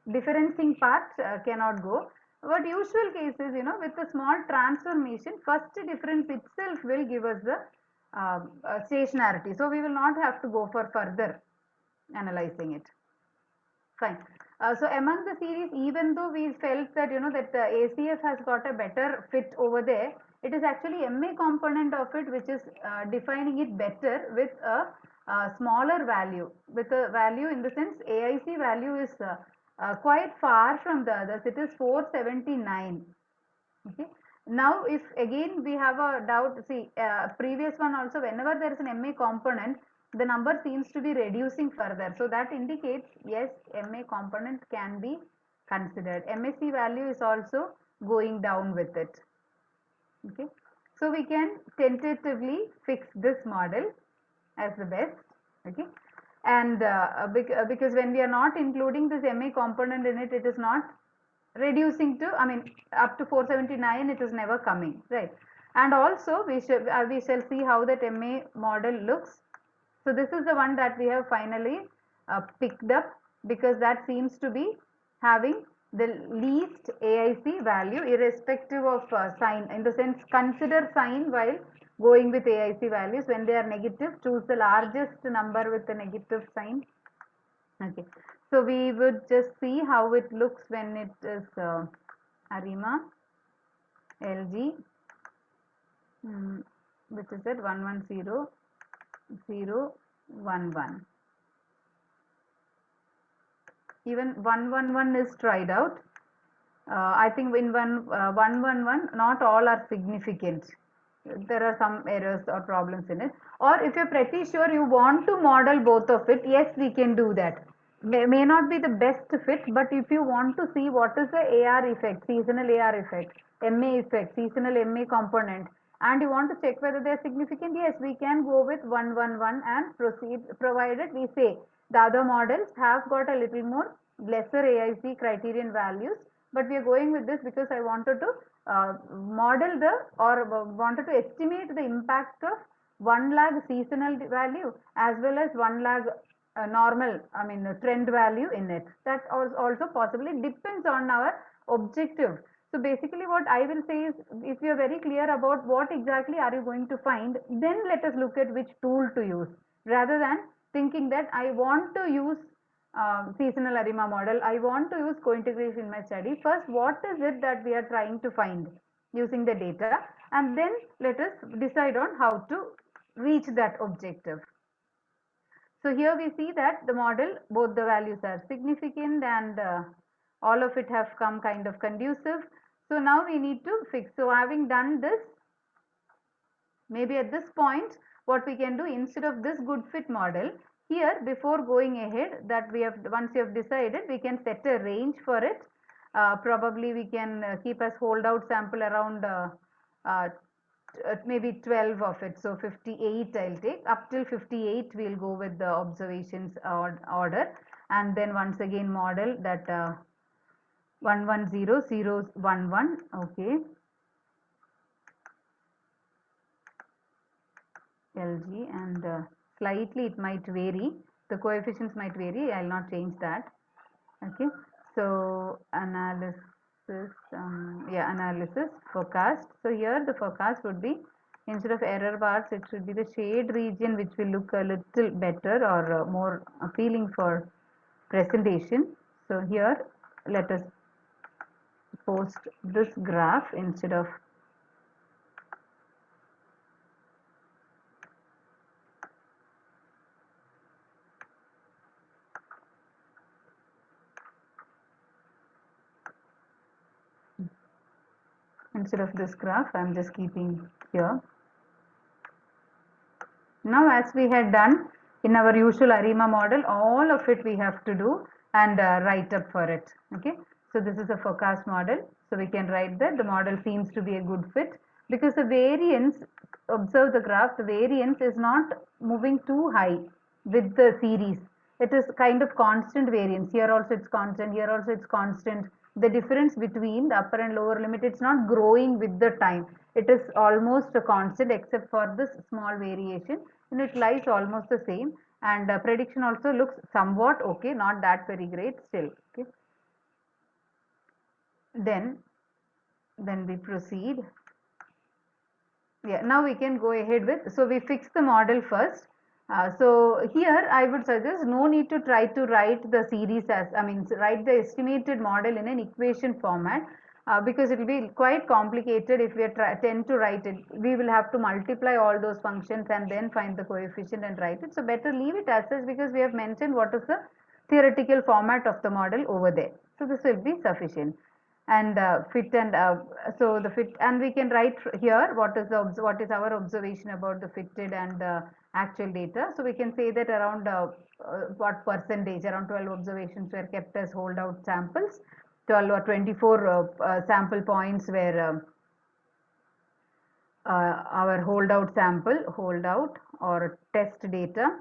Differencing part cannot go. But usual cases, with a small transformation, first difference itself will give us the stationarity. So we will not have to go for further analyzing it. Fine. So among the series, even though we felt that that the ACF has got a better fit over there, it is actually MA component of it which is defining it better with a smaller value, with a value in the sense AIC value is quite far from the others. It is 479. Okay. Now if again we have a doubt, see previous one also, whenever there is an MA component, the number seems to be reducing further. So that indicates yes, MA component can be considered. MAC value is also going down with it. Okay. So we can tentatively fix this model as the best. Okay. And because when we are not including this MA component in it, it is not reducing to, I mean, up to 479 it is never coming, right? And also we shall see how that MA model looks. So this is the one that we have finally picked up, because that seems to be having the least AIC value irrespective of sign. In the sense, consider sign while going with AIC values. When they are negative, choose the largest number with the negative sign. Okay. So we would just see how it looks when it is ARIMA LG, which is at 110.0.11. Even 111 is tried out. I think in 111, not all are significant. There are some errors or problems in it. Or if you're pretty sure you want to model both of it, yes, we can do that. May not be the best fit, but if you want to see what is the AR effect, seasonal AR effect, MA effect, seasonal MA component, and you want to check whether they are significant, yes, we can go with 111 and proceed, provided we say the other models have got a little more lesser AIC criterion values, but we are going with this because I wanted to model the or wanted to estimate the impact of 1 lag seasonal value as well as 1 lag normal, I mean trend value in it. That also possibly depends on our objective. So basically what I will say is, if you are very clear about what exactly are you going to find, then let us look at which tool to use, rather than thinking that I want to use seasonal ARIMA model, I want to use co-integration in my study. First, what is it that we are trying to find using the data, and then let us decide on how to reach that objective. So here we see that the model, both the values are significant and all of it have come kind of conducive. So now we need to fix. So having done this, maybe at this point, what we can do, instead of this good fit model, here before going ahead, that we have, once you have decided, we can set a range for it. Probably we can keep as holdout sample around maybe 12 of it, so 58 I'll take. Up till 58 we'll go with the observations order, and then once again model that 110,011. Okay, LG, and slightly it might vary, the coefficients might vary, I'll not change that. Okay, so analysis, analysis, forecast. So here the forecast would be, instead of error bars, it should be the shade region, which will look a little better or more appealing for presentation. So here let us post this graph instead of this graph, I'm just keeping here. Now, as we had done in our usual ARIMA model, all of it we have to do and write up for it. Okay, so this is a forecast model, so we can write that the model seems to be a good fit, because the variance, observe the graph, the variance is not moving too high with the series. It is kind of constant variance. Here also it's constant, here also it's constant. The difference between the upper and lower limit, it's not growing with the time. It is almost a constant except for this small variation, and it lies almost the same. And prediction also looks somewhat okay, not that very great still. Okay, then we proceed. Yeah, now we can go ahead with, so we fix the model first. So here I would suggest no need to try to write the series as, I mean, write the estimated model in an equation format, because it will be quite complicated if we tend to write it. We will have to multiply all those functions and then find the coefficient and write it. So better leave it as such, because we have mentioned what is the theoretical format of the model over there. So this will be sufficient. And fit, and so the fit, and we can write here what is our observation about the fitted and actual data. So we can say that around what percentage, around 12 observations were kept as holdout samples, 12 or 24 sample points were our holdout or test data,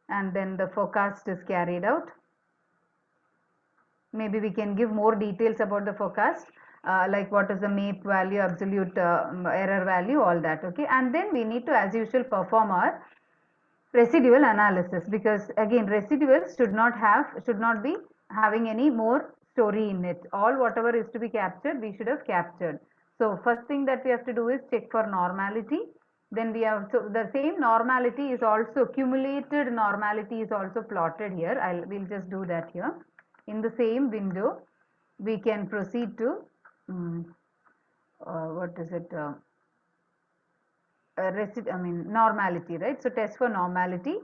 and then the forecast is carried out. Maybe we can give more details about the forecast, like what is the MAPE value, absolute error value, all that. Okay, and then we need to, as usual, perform our residual analysis, because again residuals should not be having any more story in it. All whatever is to be captured, we should have captured. So first thing that we have to do is check for normality. Then we have, so the same normality is also, cumulated normality is also plotted here. We'll just do that here. In the same window, we can proceed to what is it? Normality, right? So test for normality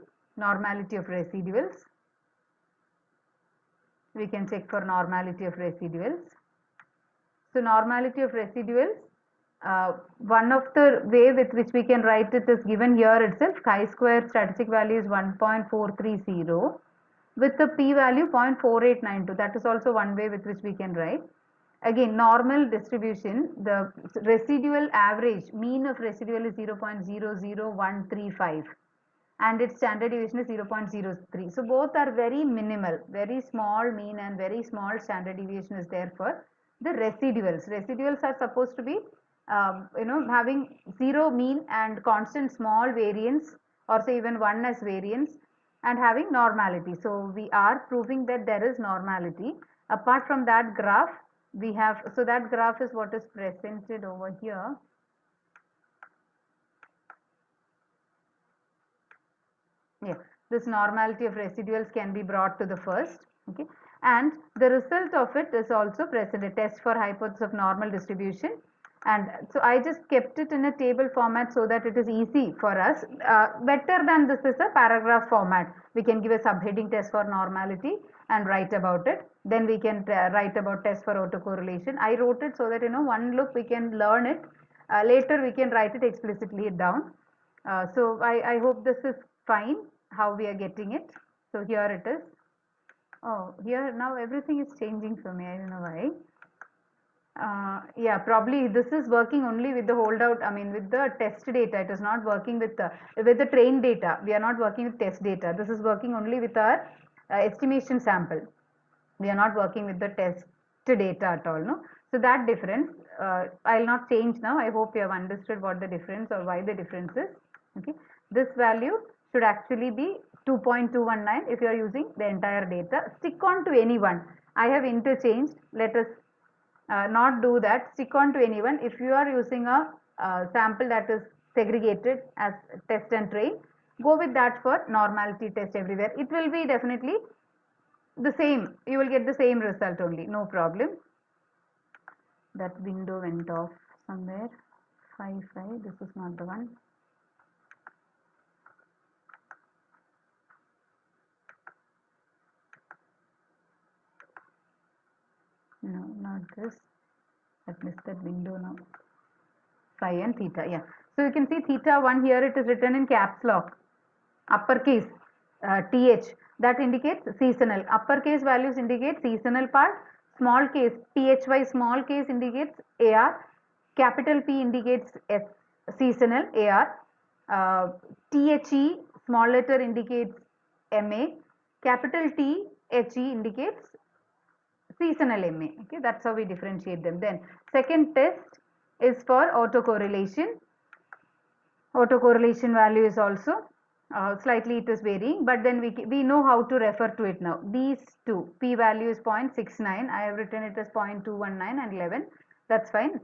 of residuals. We can check for normality of residuals. So normality of residuals, one of the way with which we can write it is given here itself. chi-square statistic value is 1.430 with the p-value 0.4892. That is also one way with which we can write. again, normal distribution, the residual average, mean of residual is 0.00135 and its standard deviation is 0.03. So both are very minimal, very small mean and very small standard deviation is there for the residuals. Residuals are supposed to be having zero mean and constant small variance, or say even one as variance, and having normality. So we are proving that there is normality. Apart from that graph, we have, so that graph is what is presented over here. Yeah, this normality of residuals can be brought to the first, okay, and the result of it is also present, a test for hypothesis of normal distribution. And so I just kept it in a table format so that it is easy for us. Better than this is a paragraph format. We can give a subheading test for normality and write about it. Then we can write about test for autocorrelation. I wrote it so that one look we can learn it. Later we can write it explicitly down. So I hope this is fine how we are getting it. So here it is. Oh, here now everything is changing for me. I don't know why. Yeah, probably this is working only with the holdout. I mean, with the test data. It is not working with the trained data. We are not working with test data. This is working only with our estimation sample. We are not working with the test data at all. No. So that difference, I'll not change now. I hope you have understood what the difference or why the difference is. Okay. This value should actually be 2.219 if you are using the entire data. Stick on to any one. I have interchanged. Let us not do that. Stick on to anyone. If you are using a sample that is segregated as test and train, go with that for normality test everywhere. It will be definitely the same. You will get the same result only. No problem. That window went off somewhere. 5. This is not the one. No, not this. I've missed that window now. Phi and theta. Yeah. So you can see theta 1 here. It is written in caps lock. Uppercase th, that indicates seasonal. Uppercase values indicate seasonal part. Small case phy small case indicates AR. Capital P indicates seasonal AR. The small letter indicates MA. Capital T he indicates seasonal MA. Okay, that's how we differentiate them. Then second test is for autocorrelation. Autocorrelation value is also slightly it is varying, but then we know how to refer to it now. These two, p value is 0.69. I have written it as 0.219 and 11. That's fine.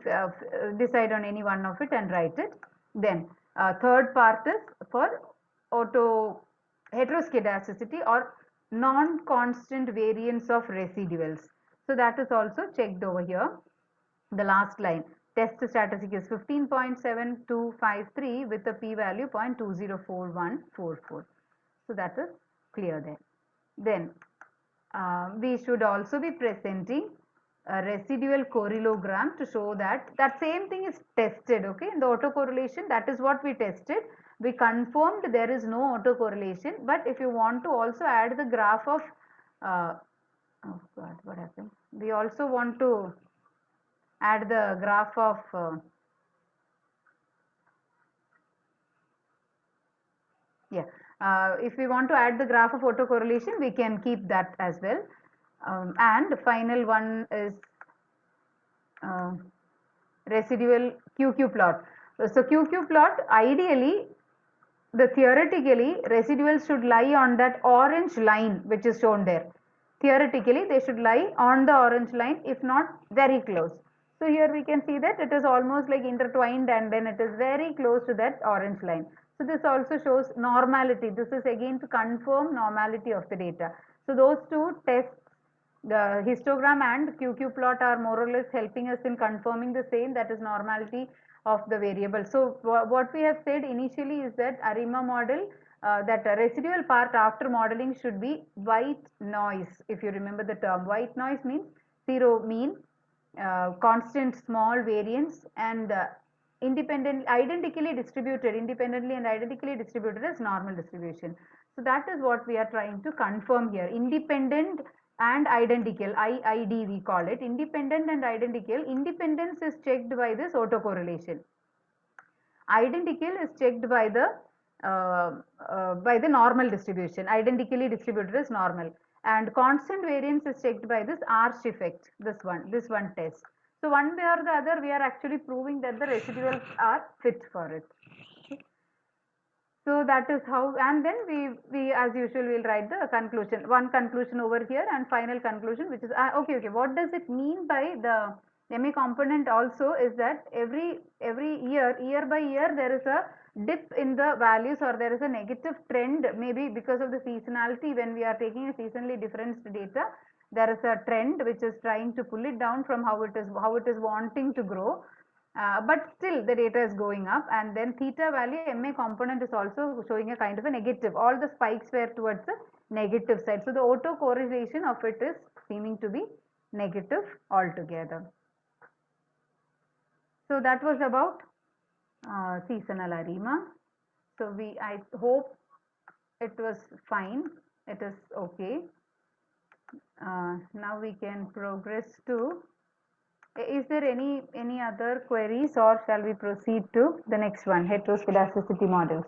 Decide on any one of it and write it. Then third part is for auto heteroskedasticity or non-constant variance of residuals. So that is also checked over here. The last line, test statistic is 15.7253 with a p-value 0.204144. So that is clear there. Then we should also be presenting a residual correlogram to show that that same thing is tested. Okay, in the autocorrelation, that is what we tested. We confirmed there is no autocorrelation, but if you want to also add the graph of oh God, what happened? We also want to add the graph of if we want to add the graph of autocorrelation, we can keep that as well. And the final one is residual QQ plot. So QQ plot, ideally, theoretically, residuals should lie on that orange line which is shown there. Theoretically, they should lie on the orange line, if not very close. So here we can see that it is almost like intertwined and then it is very close to that orange line. So this also shows normality. This is again to confirm normality of the data. So those two tests, the histogram and QQ plot, are more or less helping us in confirming the same, that is normality of the variable. So what we have said initially is that ARIMA model, that residual part after modeling should be white noise. If you remember the term, white noise means zero mean, constant small variance, and independently and identically distributed as normal distribution. So that is what we are trying to confirm here. Independent and identical, IID we call it, independent and identical. Independence is checked by this autocorrelation. Identical is checked by the normal distribution. Identically distributed is normal, and constant variance is checked by this Arch effect. This one test. So one way or the other, we are actually proving that the residuals are fit for it. So that is how, and then we as usual will write the conclusion. One conclusion over here and final conclusion, which is okay. What does it mean by the MA component also is that every year by year, there is a dip in the values, or there is a negative trend, maybe because of the seasonality. When we are taking a seasonally different data, there is a trend which is trying to pull it down from how it is wanting to grow. But still the data is going up, and then theta value MA component is also showing a kind of a negative. All the spikes were towards the negative side. So the autocorrelation of it is seeming to be negative altogether. So that was about seasonal ARIMA. So I hope it was fine. It is okay. Now we can progress to. Is there any other queries, or shall we proceed to the next one, heteroscedasticity models?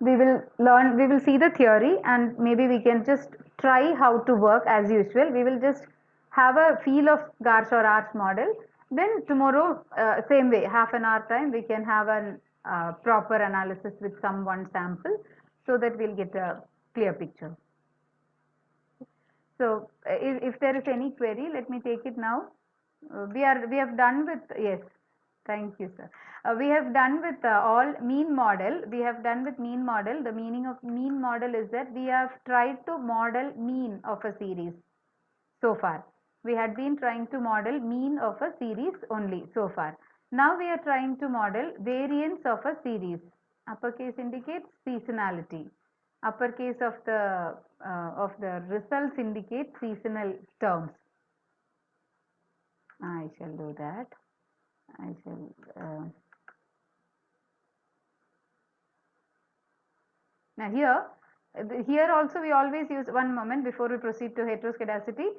We will see the theory, and maybe we can just try how to work as usual. We will just have a feel of Garch or Arch model. Then tomorrow, same way, half an hour time, we can have a proper analysis with some one sample, so that we'll get a clear picture. So if there is any query, let me take it now. We have done with, yes, thank you, sir. We have done with all mean model. We have done with mean model. The meaning of mean model is that we have tried to model mean of a series so far. We had been trying to model mean of a series only so far. Now we are trying to model variance of a series. Uppercase indicates seasonality. Uppercase of the results indicate seasonal terms. I shall do that. I shall. Now here also we always use, one moment before we proceed to heteroscedasticity.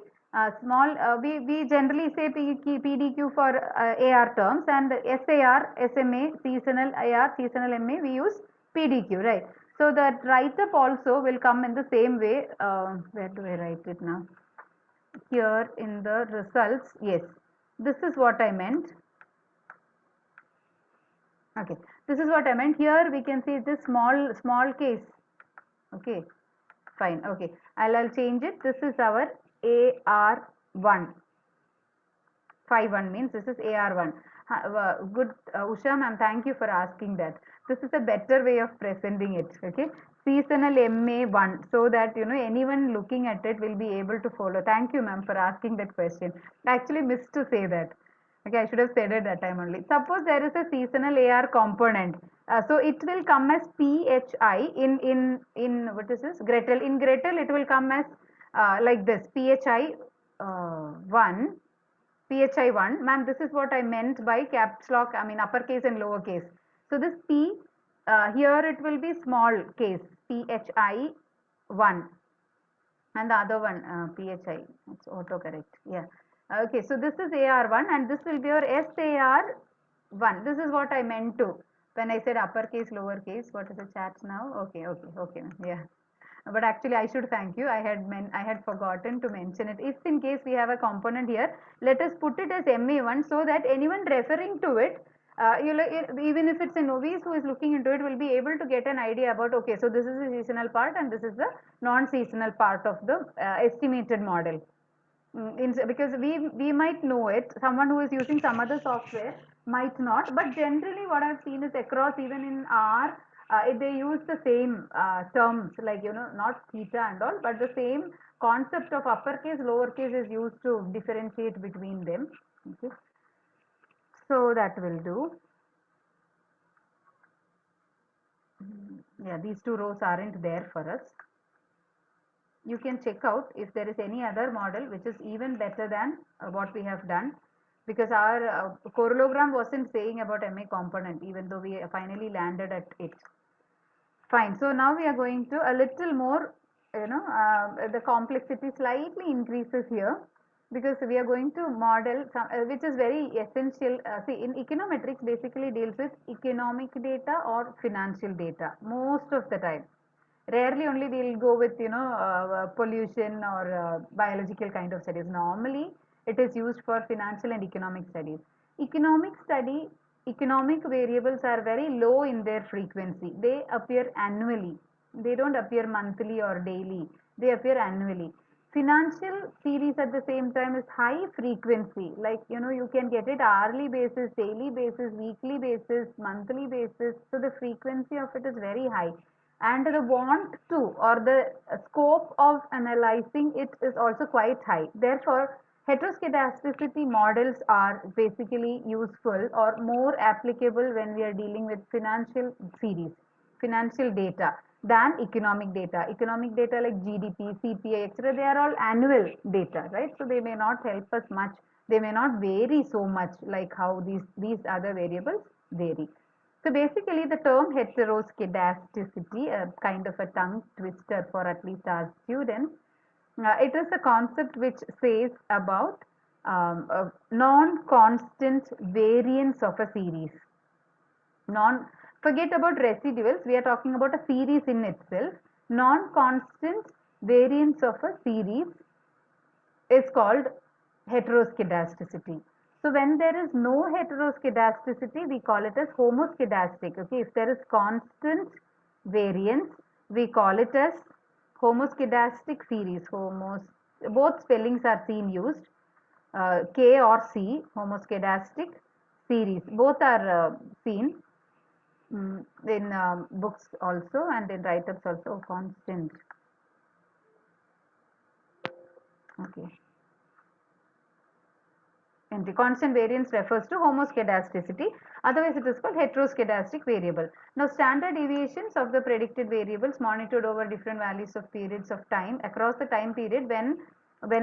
We generally say PDQ for AR terms, and SAR, SMA, seasonal AR, seasonal MA, we use PDQ, right? So that write-up also will come in the same way. Where do I write it now? Here in the results, yes, this is what I meant. Okay, this is what I meant. Here we can see this small case. Okay, fine. Okay, I'll change it. This is our AR1. 5-1 means this is AR1. Good, Usha ma'am, thank you for asking that. This is a better way of presenting it. Okay, seasonal MA1, so that anyone looking at it will be able to follow. Thank you ma'am for asking that question. I actually missed to say that. Okay, I should have said it that time only. Suppose there is a seasonal AR component. So it will come as PHI in what is this? Gretel. In Gretel, it will come as like this, PHI 1. PHI 1. Ma'am, this is what I meant by caps lock, I mean uppercase and lowercase. So this P, here it will be small case, PHI 1. And the other one, PHI, it's autocorrect. Yeah. Okay, so this is AR1 and this will be your SAR1. This is what I meant to when I said uppercase, lowercase. What is the chat now? Okay, yeah. But actually I should thank you. I had forgotten to mention it. If in case we have a component here, let us put it as MA1 so that anyone referring to it, even if it's a novice who is looking into it, will be able to get an idea about, okay, so this is the seasonal part and this is the non-seasonal part of the estimated model. Because we might know it, someone who is using some other software might not, but generally what I've seen is across, even in R, they use the same terms, like not theta and all, but the same concept of uppercase, lowercase is used to differentiate between them. Okay, so that will do. Yeah, these two rows aren't there for us. You can check out if there is any other model which is even better than what we have done, because our correlogram wasn't saying about MA component, even though we finally landed at it. Fine. So now we are going to a little more the complexity slightly increases here, because we are going to model some, which is very essential. See, in econometrics basically deals with economic data or financial data most of the time. Rarely only we'll go with pollution or biological kind of studies. Normally it is used for financial and economic studies. Economic study, economic variables are very low in their frequency. They appear annually. They don't appear monthly or daily. They appear annually. Financial series at the same time is high frequency. Like, you can get it hourly basis, daily basis, weekly basis, monthly basis. So the frequency of it is very high, and the want to, or the scope of analyzing it is also quite high. Therefore, heteroscedasticity models are basically useful or more applicable when we are dealing with financial series, financial data, than economic data. Economic data like GDP, CPI, etc., they are all annual data, right? So they may not help us much. They may not vary so much like how these other variables vary. So basically, the term heteroscedasticity, a kind of a tongue twister for at least our students, it is a concept which says about non-constant variance of a series. Non, forget about residuals. We are talking about a series in itself. Non-constant variance of a series is called heteroscedasticity. So when there is no heteroscedasticity, we call it as homoscedastic. Okay, if there is constant variance, we call it as homoscedastic series. Both spellings are seen used, K or C, homoscedastic series. Both are seen in books also, and in write-ups also. Constant. Okay. And the constant variance refers to homoscedasticity, otherwise it is called heteroscedastic variable. Now, standard deviations of the predicted variables monitored over different values of periods of time across the time period when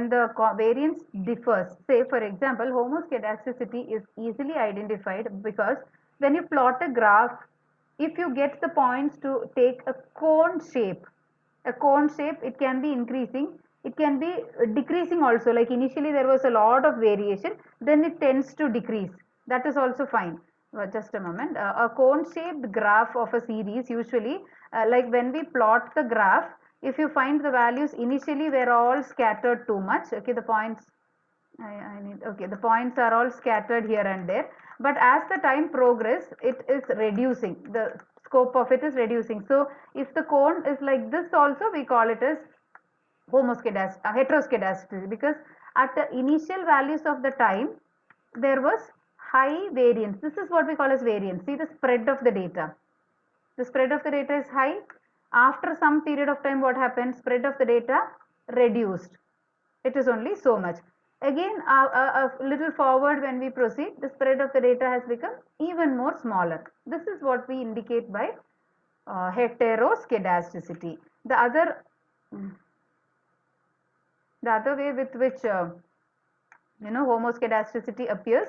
the variance differs. Say, for example, homoscedasticity is easily identified because when you plot a graph, if you get the points to take a cone shape, it can be increasing, it can be decreasing also. Like initially there was a lot of variation, then it tends to decrease. That is also fine. Just a moment. A cone shaped graph of a series, usually like when we plot the graph, if you find the values initially were all scattered too much. Okay, the points okay, the points are all scattered here and there, but as the time progress, it is reducing, the scope of it is reducing. So if the cone is like this also, we call it as heteroscedasticity, because at the initial values of the time there was high variance. This is what we call as variance. See the spread of the data. The spread of the data is high. After some period of time, what happens? Spread of the data reduced. It is only so much. Again, a little forward when we proceed, the spread of the data has become even more smaller. This is what we indicate by heteroscedasticity. The other way with which homoscedasticity appears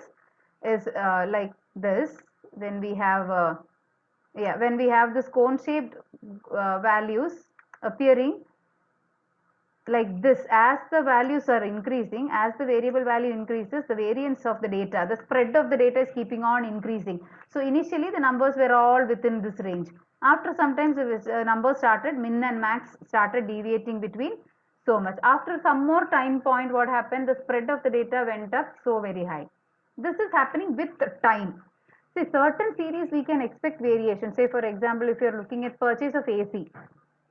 is like this. When we have when we have this cone shaped values appearing like this, as the values are increasing, as the variable value increases, the variance of the data, the spread of the data is keeping on increasing. So initially the numbers were all within this range. After sometimes the numbers started, min and max started deviating between so much. After some more time point, what happened? The spread of the data went up so very high. This is happening with time. See, certain series we can expect variation. Say for example, if you are looking at purchase of AC,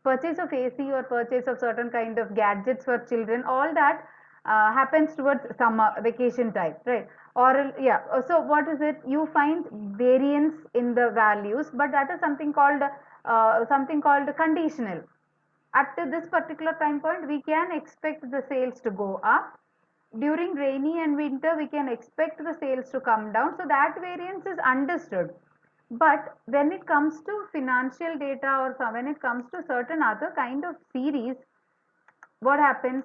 or purchase of certain kind of gadgets for children, all that happens towards summer vacation time, right? Or yeah, so what is it? You find variance in the values, but that is something called conditional. At this particular time point, we can expect the sales to go up. During rainy and winter, we can expect the sales to come down. So that variance is understood. But when it comes to financial data, or when it comes to certain other kind of series, what happens?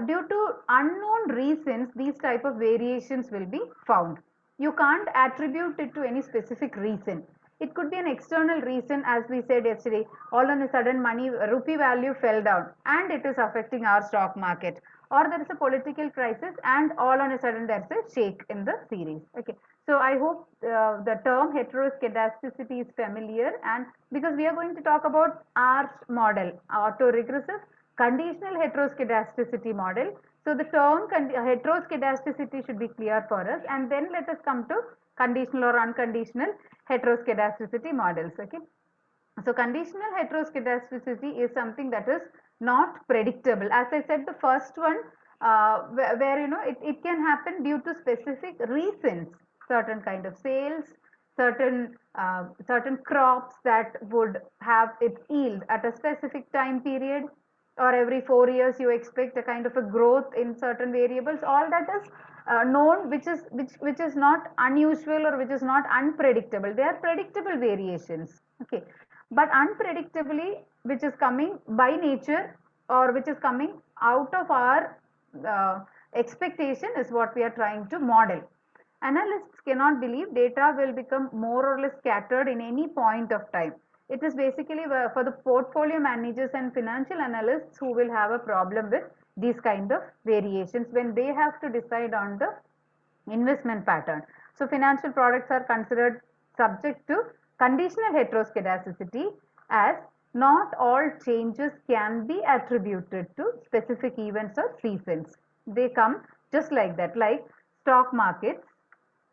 Due to unknown reasons, these type of variations will be found. You can't attribute it to any specific reason. It could be an external reason, as we said yesterday. All on a sudden, rupee value fell down, and it is affecting our stock market. Or there is a political crisis, and all on a sudden there's a shake in the series. Okay, so I hope the term heteroscedasticity is familiar, and because we are going to talk about ARCH model, autoregressive conditional heteroscedasticity model. So the term heteroscedasticity should be clear for us, and then let us come to conditional or unconditional heteroscedasticity models. Okay, so conditional heteroscedasticity is something that is not predictable. As I said, the first one, where you know it can happen due to specific reasons, certain kind of sales, certain crops that would have its yield at a specific time period, or every 4 years you expect a kind of a growth in certain variables. All that is known, which is not unusual or which is not unpredictable. They are predictable variations. Okay, but unpredictably, which is coming by nature or which is coming out of our expectation, is what we are trying to model. Analysts cannot believe data will become more or less scattered in any point of time. It is basically for the portfolio managers and financial analysts who will have a problem with these kind of variations when they have to decide on the investment pattern. So financial products are considered subject to conditional heteroscedasticity, as not all changes can be attributed to specific events or seasons. They come just like that, like stock markets,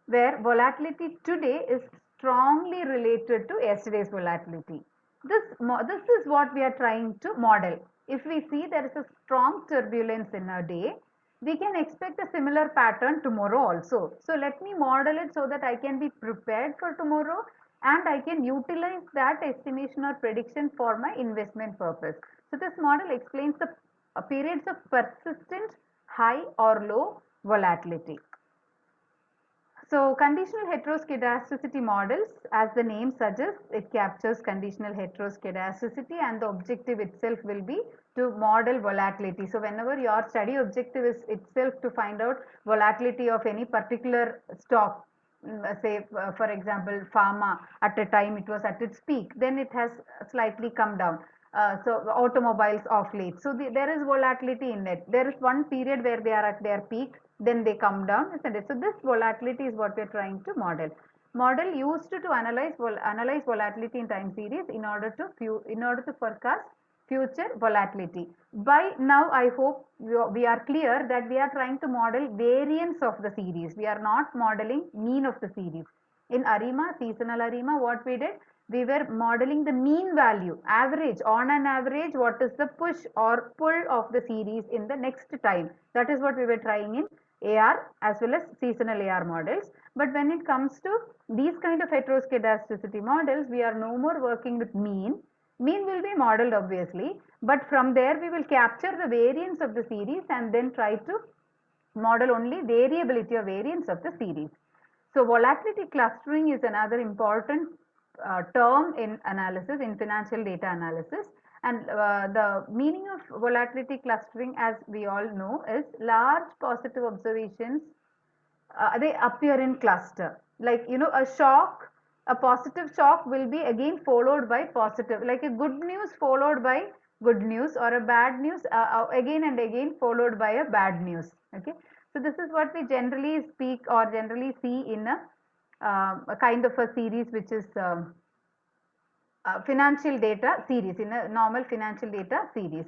where volatility today is strongly related to yesterday's volatility. This is what we are trying to model. If we see there is a strong turbulence in a day, we can expect a similar pattern tomorrow also. So let me model it so that I can be prepared for tomorrow, and I can utilize that estimation or prediction for my investment purpose. So this model explains the periods of persistent high or low volatility. So conditional heteroscedasticity models, as the name suggests, it captures conditional heteroscedasticity, and the objective itself will be to model volatility. So whenever your study objective is itself to find out volatility of any particular stock, say for example pharma, at a time it was at its peak, then it has slightly come down. So automobiles of late, so there is volatility in it. There is one period where they are at their peak, then they come down, isn't it? So this volatility is what we are trying to model. Model used to analyze volatility in time series in order to forecast future volatility. By now I hope we are clear that we are trying to model variance of the series. We are not modeling mean of the series. In ARIMA, seasonal ARIMA, what we did, we were modeling the mean value, average, on an average, what is the push or pull of the series in the next time. That is what we were trying in AR as well as seasonal AR models. But when it comes to these kind of heteroscedasticity models, we are no more working with mean. Mean will be modeled obviously, but from there we will capture the variance of the series and then try to model only variability or variance of the series. So volatility clustering is another important term in analysis, in financial data analysis. And the meaning of volatility clustering, as we all know, is large positive observations, they appear in cluster. Like, you know, a positive shock will be again followed by positive, like a good news followed by good news, or a bad news again and again followed by a bad news. Okay, so this is what we generally speak or generally see in a kind of a series which is financial data series, in a normal financial data series.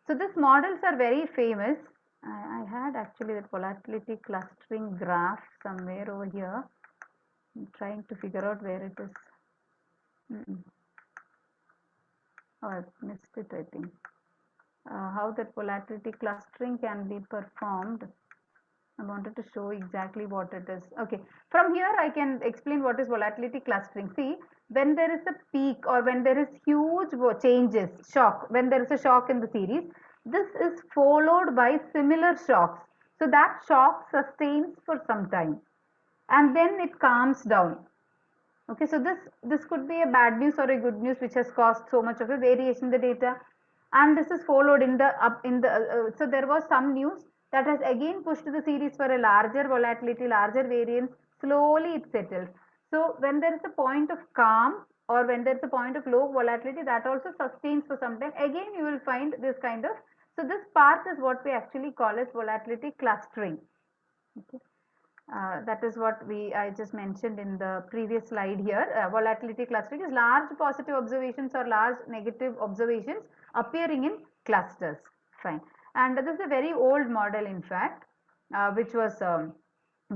So these models are very famous. I had actually that volatility clustering graph somewhere over here. I'm trying to figure out where it is. Oh, I've missed it, I think. How that volatility clustering can be performed. I wanted to show exactly what it is. Okay, from here I can explain what is volatility clustering. See, when there is a peak or when there is huge changes, shock, when there is a shock in the series, this is followed by similar shocks. So that shock sustains for some time and then it calms down. Okay, so this could be a bad news or a good news which has caused so much of a variation in the data, and this is followed in the so there was some news that has again pushed the series for a larger volatility, larger variance. Slowly it settles. So when there is a point of calm or when there is a point of low volatility, that also sustains for some time. Again, you will find this kind of, so this path is what we actually call as volatility clustering. Okay. That is what I just mentioned in the previous slide here. Volatility clustering is large positive observations or large negative observations appearing in clusters. Fine. And this is a very old model, in fact, which was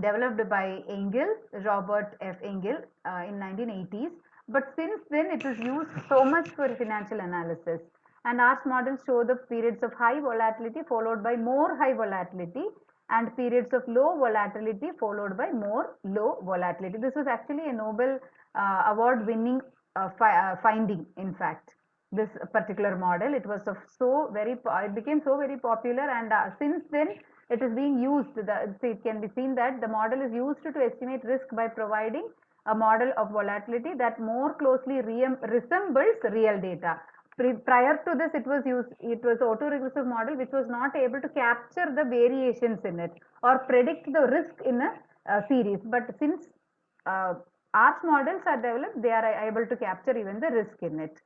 developed by Engel, Robert F. Engel, in 1980s. But since then, it is used so much for financial analysis. And ARCH models show the periods of high volatility followed by more high volatility and periods of low volatility followed by more low volatility. This was actually a Nobel award winning finding, in fact, this particular model. It was of it became so very popular, and since then it is being used. It can be seen that the model is used to estimate risk by providing a model of volatility that more closely resembles real data. Prior to this, it was autoregressive model which was not able to capture the variations in it or predict the risk in a series. But since ARCH models are developed, they are able to capture even the risk in it.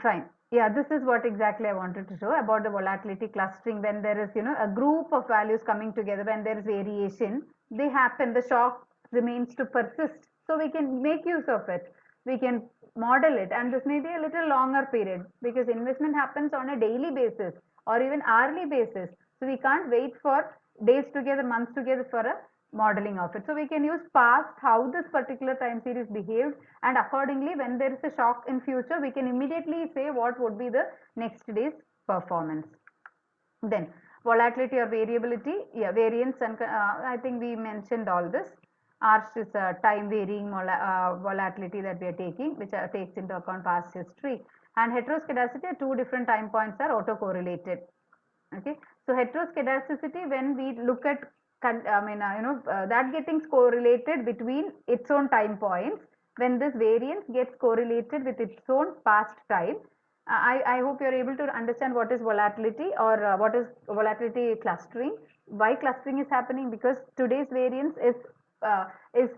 Fine. Yeah, this is what exactly I wanted to show about the volatility clustering. When there is, a group of values coming together and there is variation, they happen, the shock remains to persist. So we can make use of it. We can model it, and this may be a little longer period because investment happens on a daily basis or even hourly basis. So we can't wait for days together, months together for a modeling of it. So we can use past, how this particular time series behaved, and accordingly when there is a shock in future, we can immediately say what would be the next day's performance. Then volatility or variability, yeah, variance, and I think we mentioned all this. ARCH is a time varying volatility that we are taking, which takes into account past history. And heteroscedasticity at two different time points are autocorrelated. Okay, so heteroscedasticity, when we look at that getting correlated between its own time points, when this variance gets correlated with its own past time. I hope you're able to understand what is volatility or what is volatility clustering. Why clustering is happening? Because today's variance is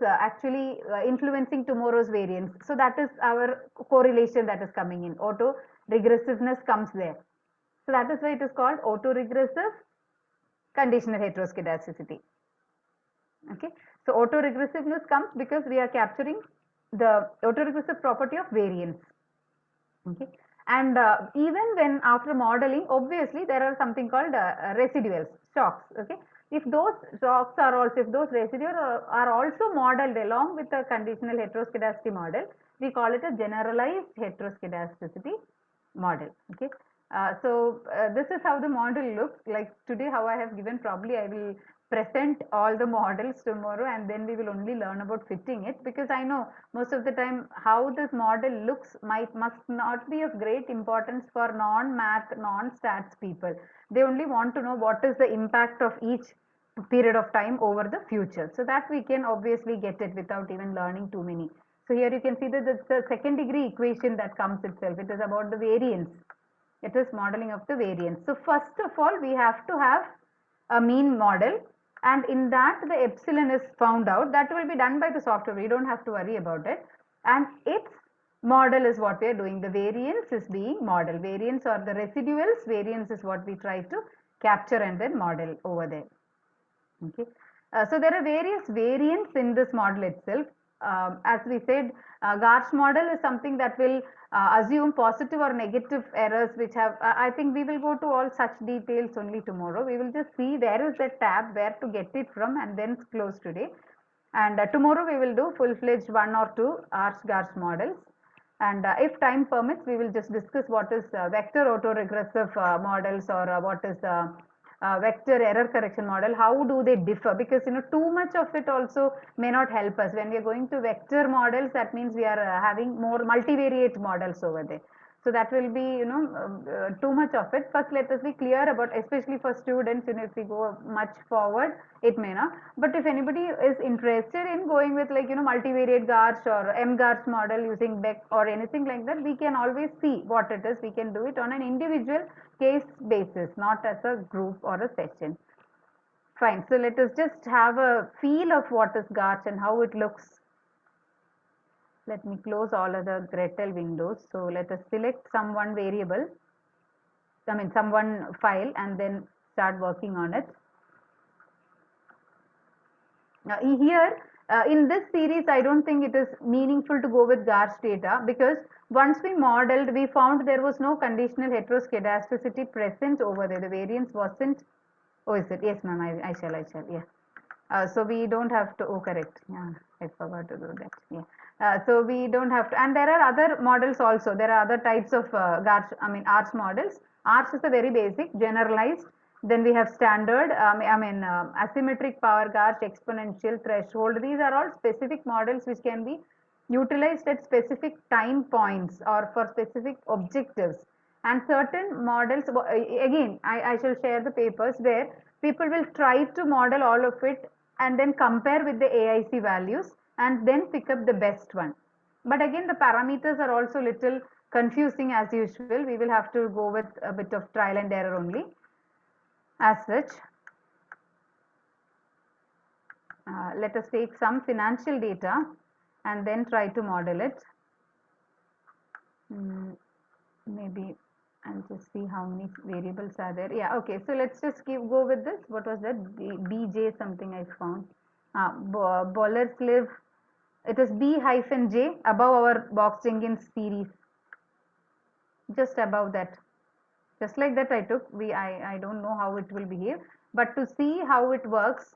actually influencing tomorrow's variance. So that is our correlation that is coming in. Auto regressiveness comes there. So that is why it is called autoregressive conditional heteroscedasticity. Okay, so autoregressiveness comes because we are capturing the autoregressive property of variance. Okay, and even when after modeling, obviously there are something called residuals, shocks. Okay, if those shocks are also, if those residuals are also modeled along with the conditional heteroscedasticity model, we call it a generalized heteroscedasticity model. Okay, this is how the model looks like today. How I have given, probably I will present all the models tomorrow, and then we will only learn about fitting it, because I know most of the time how this model looks must not be of great importance for non-math, non-stats people. They only want to know what is the impact of each period of time over the future, so that we can obviously get it without even learning too many. So here you can see that it's the second degree equation that comes itself. It is about the variance. It is modeling of the variance. So first of all, we have to have a mean model, and in that the epsilon is found out. That will be done by the software. We don't have to worry about it. And its model is what we are doing. The variance is being modeled. Variance or the residuals, variance is what we try to capture and then model over there. Okay. So there are various variants in this model itself. As we said, Garch model is something that will assume positive or negative errors, which have, I think we will go to all such details only tomorrow. We will just see where is the tab, where to get it from, and then close today. And tomorrow we will do full-fledged one or two ARCH-Garch models. And if time permits, we will just discuss what is vector autoregressive models, or what is vector error correction model. How do they differ? Because too much of it also may not help us. When we are going to vector models, that means we are having more multivariate models over there. So that will be too much of it. First, let us be clear about, especially for students, if we go much forward, it may not. But if anybody is interested in going with multivariate Garch or M-Garch model using Beck or anything like that, we can always see what it is. We can do it on an individual case basis, not as a group or a session. Fine. So let us just have a feel of what is Garch and how it looks Let me close all other Gretel windows. So let us select some one variable, some one file, and then start working on it. Now here, in this series, I don't think it is meaningful to go with GARCH data, because once we modeled, we found there was no conditional heteroscedasticity present over there. The variance wasn't. Oh, is it? Yes, ma'am. I shall. Yeah. So we don't have to. Oh, correct. Yeah, I forgot to do that. Yeah. So we don't have to. And there are other models also. There are other types of ARCH models. ARCH is a very basic, generalized. Then we have standard, asymmetric power GARCH, exponential, threshold. These are all specific models which can be utilized at specific time points or for specific objectives. And certain models, again, I shall share the papers where people will try to model all of it and then compare with the AIC values and then pick up the best one. But again, the parameters are also little confusing as usual. We will have to go with a bit of trial and error only. As such, let us take some financial data and then try to model it. Maybe I'll just see how many variables are there. Yeah, okay. So let's just go with this. What was that? BJ something I found. Bollerslev. It is B-J above our Box-Jenkins series. Just above that. Just like that I took. I don't know how it will behave. But to see how it works,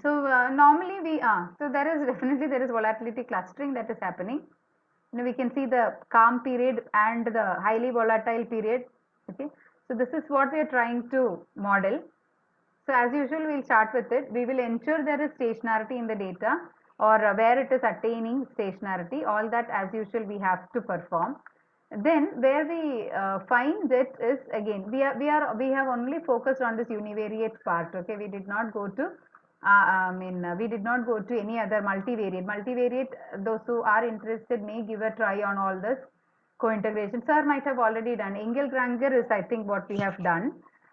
so normally so there is volatility clustering that is happening. We can see the calm period and the highly volatile period. Okay, so this is what we are trying to model. So as usual, we'll start with it. We will ensure there is stationarity in the data, or where it is attaining stationarity. All that as usual we have to perform. Then where we find it is, again, we have only focused on this univariate part. Okay, we did not go to we did not go to any other multivariate. Multivariate, those who are interested may give a try on all this co-integration. Sir might have already done. Engel-Granger is, I think, what we have done.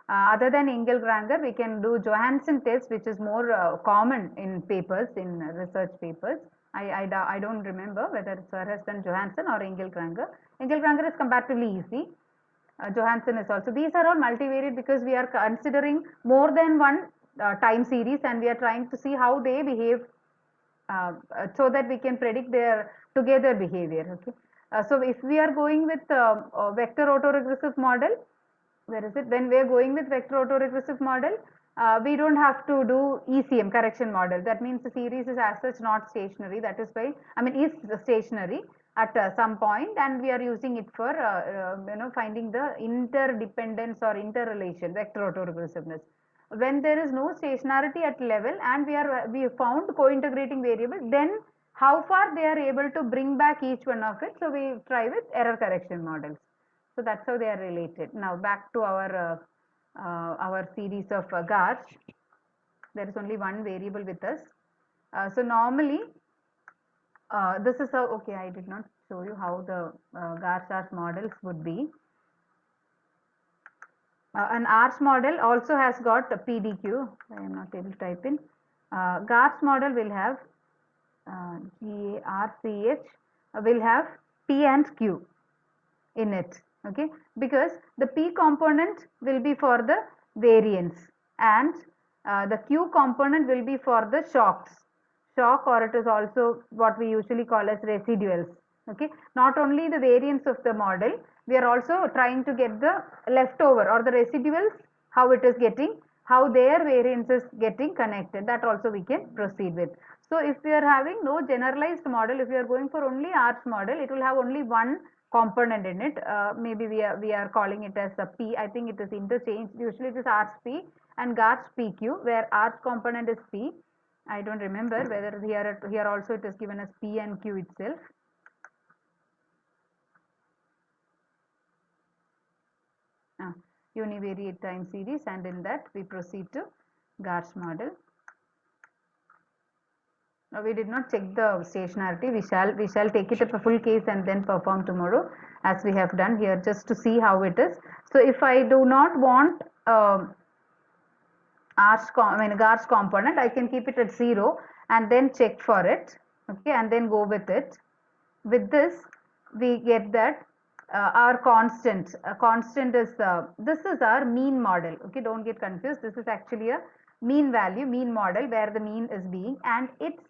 Other than Engel-Granger, we can do Johansson test, which is more common in papers, in research papers. I don't remember whether sir has done Johansson or Engel-Granger. Engel-Granger is comparatively easy. Johansson is also. These are all multivariate because we are considering more than one time series, and we are trying to see how they behave so that we can predict their together behavior. Okay. So if we are going with vector autoregressive model, where is it? When we are going with vector autoregressive model, we don't have to do ECM, correction model. That means the series is as such not stationary. That is why, is stationary at some point, and we are using it for finding the interdependence or interrelation, vector autoregressiveness. When there is no stationarity at level and we found co-integrating variable, then how far they are able to bring back each one of it. So we try with error correction models. So that's how they are related. Now back to our series of GARCH. There is only one variable with us. So normally, this is how, okay, I did not show you how the GARCH models would be. An ARCH model also has got a PDQ. I am not able to type in. GARCH model will have GARCH will have P and Q in it. Okay, because the P component will be for the variance and the Q component will be for the shocks. Shock, or it is also what we usually call as residuals. Okay, not only the variance of the model, we are also trying to get the leftover or the residuals, how it is getting, how their variance is getting connected. That also we can proceed with. So if we are having no generalized model, if we are going for only ARCH model, it will have only one component in it. Maybe we are calling it as a P. I think it is interchanged. Usually it is ARCH P and GARCH PQ, where ARCH component is P. I don't remember whether here also it is given as P and Q itself. Univariate time series, and in that we proceed to GARCH model. Now we did not check the stationarity. We shall take it up a full case and then perform tomorrow, as we have done here, just to see how it is. So if I do not want Garch component, I can keep it at 0 and then check for it, okay, and then go with it. With this, we get that our constant is this is our mean model, okay, don't get confused. This is actually a mean model where the mean is being, and its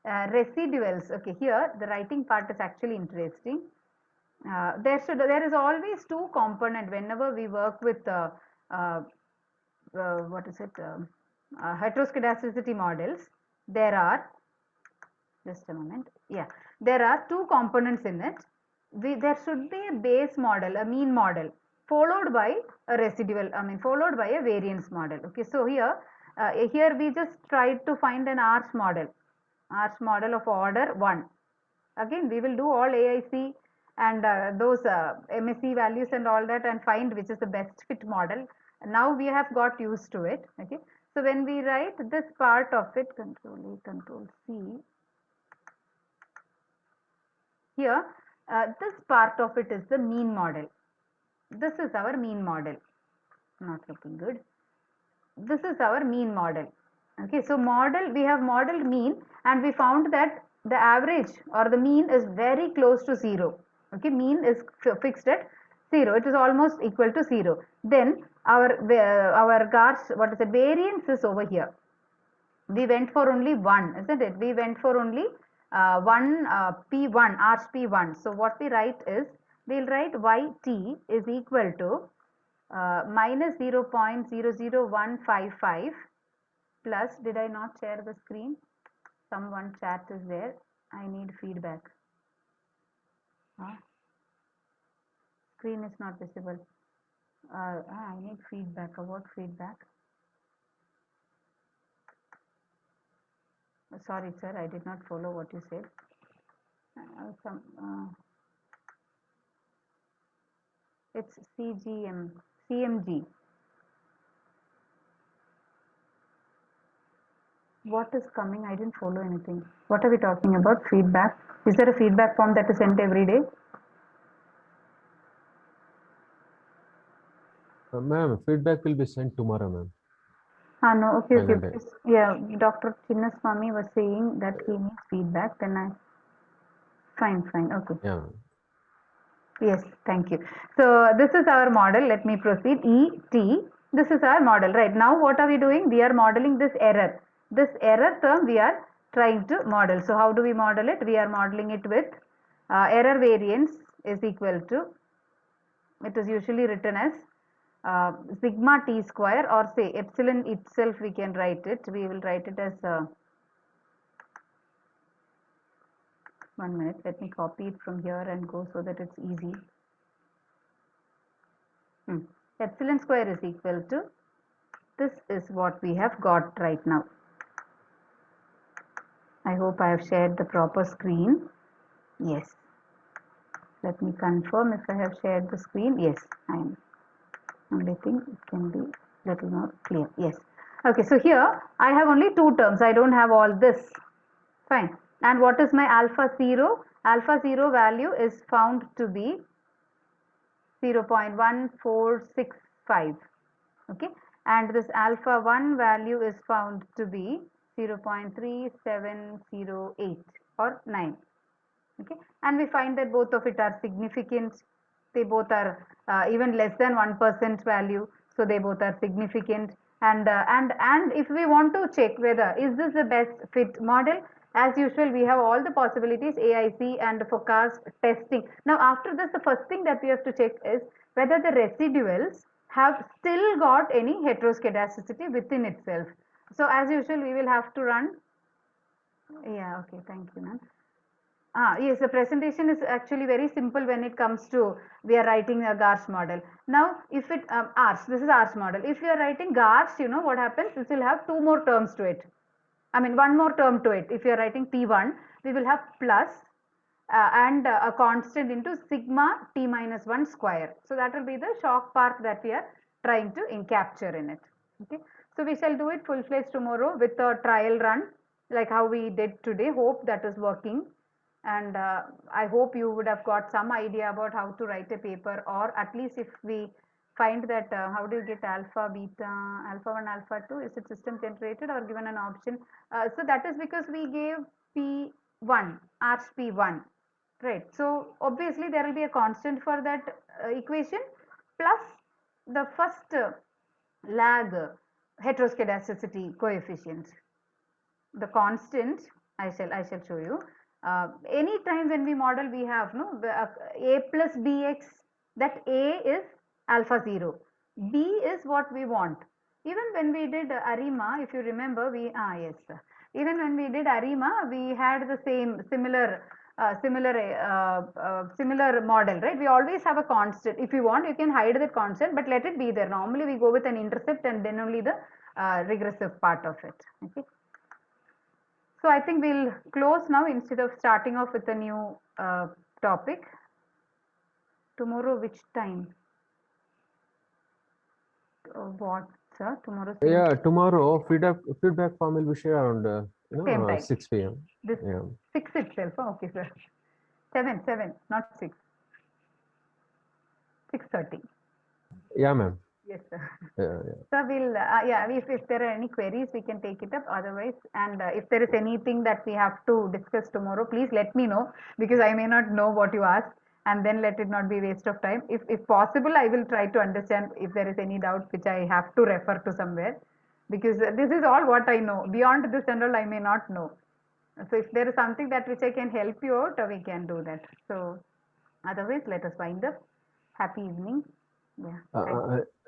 residuals, okay, here the writing part is actually interesting. There is always two component whenever we work with what is it, heteroscedasticity models. There are, just a moment, yeah, there are two components in it. There should be a base model, a mean model, followed by a residual, followed by a variance model, okay. So here we just tried to find an arch model of order 1. Again, we will do all AIC and those MSE values and all that, and find which is the best fit model. Now we have got used to it, okay. So when we write this part of it, Control A, Control C, here this part of it is the mean model. This is our mean model. Not looking good. This is our mean model, okay. So we have modeled mean, and we found that the average or the mean is very close to 0, okay. Mean is fixed at 0, it is almost equal to 0. Then our Garch, what is it, variance is over here. We went for only 1, isn't it? We went for only one P1, arch P1. So what we write is, we'll write YT is equal to minus 0.00155 plus, did I not share the screen? Someone chat is there. I need feedback. Screen is not visible. I need feedback. What feedback? Sorry, sir, I did not follow what you said. It's CMG. What is coming? I didn't follow anything. What are we talking about? Feedback. Is there a feedback form that is sent every day? Ma'am, feedback will be sent tomorrow, ma'am. No, okay. Yeah, Dr. Chinnaswamy was saying that he needs feedback. Then fine, okay. Yeah. Yes, thank you. So this is our model. Let me proceed. ET. This is our model, right? Now what are we doing? We are modeling this error. This error term we are trying to model. So how do we model it? We are modeling it with error variance is equal to, it is usually written as sigma t square, or say epsilon itself we can write it. We will write it as 1 minute, let me copy it from here and go so that it's easy. Epsilon square is equal to, this is what we have got right now. I hope I have shared the proper screen. Yes. Let me confirm if I have shared the screen. Yes, I am. Only thing, it can be little more clear. Yes. Okay, so here I have only two terms. I don't have all this. Fine. And what is my alpha 0? Alpha 0 value is found to be 0.1465. Okay. And this alpha 1 value is found to be 0.3708 or 9. Okay. And we find that both of it are significant. They both are even less than 1% value. So they both are significant. And if we want to check whether is this the best fit model, as usual, we have all the possibilities, AIC and forecast testing. Now, after this, the first thing that we have to check is whether the residuals have still got any heteroscedasticity within itself. So, as usual, we will have to run. Yeah, okay, thank you, ma'am. Yes, the presentation is actually very simple when it comes to, we are writing a Garch model. Now, if it, this is arch model. If you are writing Garch, you know what happens? This will have two more terms to it. One more term to it. If you are writing P1, we will have plus and a constant into sigma t minus 1 square. So that will be the shock part that we are trying to capture in it. Okay. So we shall do it full-fledged tomorrow with a trial run like how we did today. Hope that is working. And I hope you would have got some idea about how to write a paper, or at least if we find that how do you get alpha, beta, alpha 1, alpha 2? Is it system generated or given an option? So that is because we gave P1, arch P1, right? So obviously there will be a constant for that equation plus the first lag heteroscedasticity coefficient. The constant I shall show you. Any time when we model, we have no a plus bx, that a is alpha 0, b is what we want. Even when we did ARIMA, if you remember, yes, even when we did ARIMA, we had the similar model, right? We always have a constant. If you want, you can hide that constant, but let it be there. Normally we go with an intercept and then only the regressive part of it. Okay. So I think we'll close now instead of starting off with a new topic. Tomorrow, which time? What, sir? Tomorrow? Yeah, tomorrow feedback form will be shared around Same time. 6 p.m. This Yeah. 6 itself. Oh, okay, sir. 7, not 6. 6:30. Yeah, ma'am. Yes, sir. Yeah. So we'll if there are any queries, we can take it up. Otherwise, and if there is anything that we have to discuss tomorrow, please let me know, because I may not know what you asked, and then let it not be waste of time. If possible, I will try to understand if there is any doubt which I have to refer to somewhere, because this is all what I know. Beyond this and all, I may not know. So if there is something that which I can help you out, we can do that. So otherwise, let us wind up. Happy evening.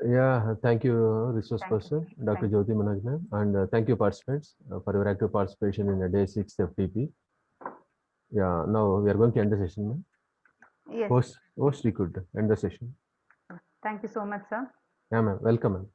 Yeah, thank you, resource Thank you. person, Dr. Thank Jyoti Manoj ma'am, and thank you, participants, for your active participation in the day 6 FTP. Yeah, now we are going to end the session, ma'am. Yes. Host, we could end the session. Thank you so much, sir. Yeah, ma'am. Welcome, ma'am.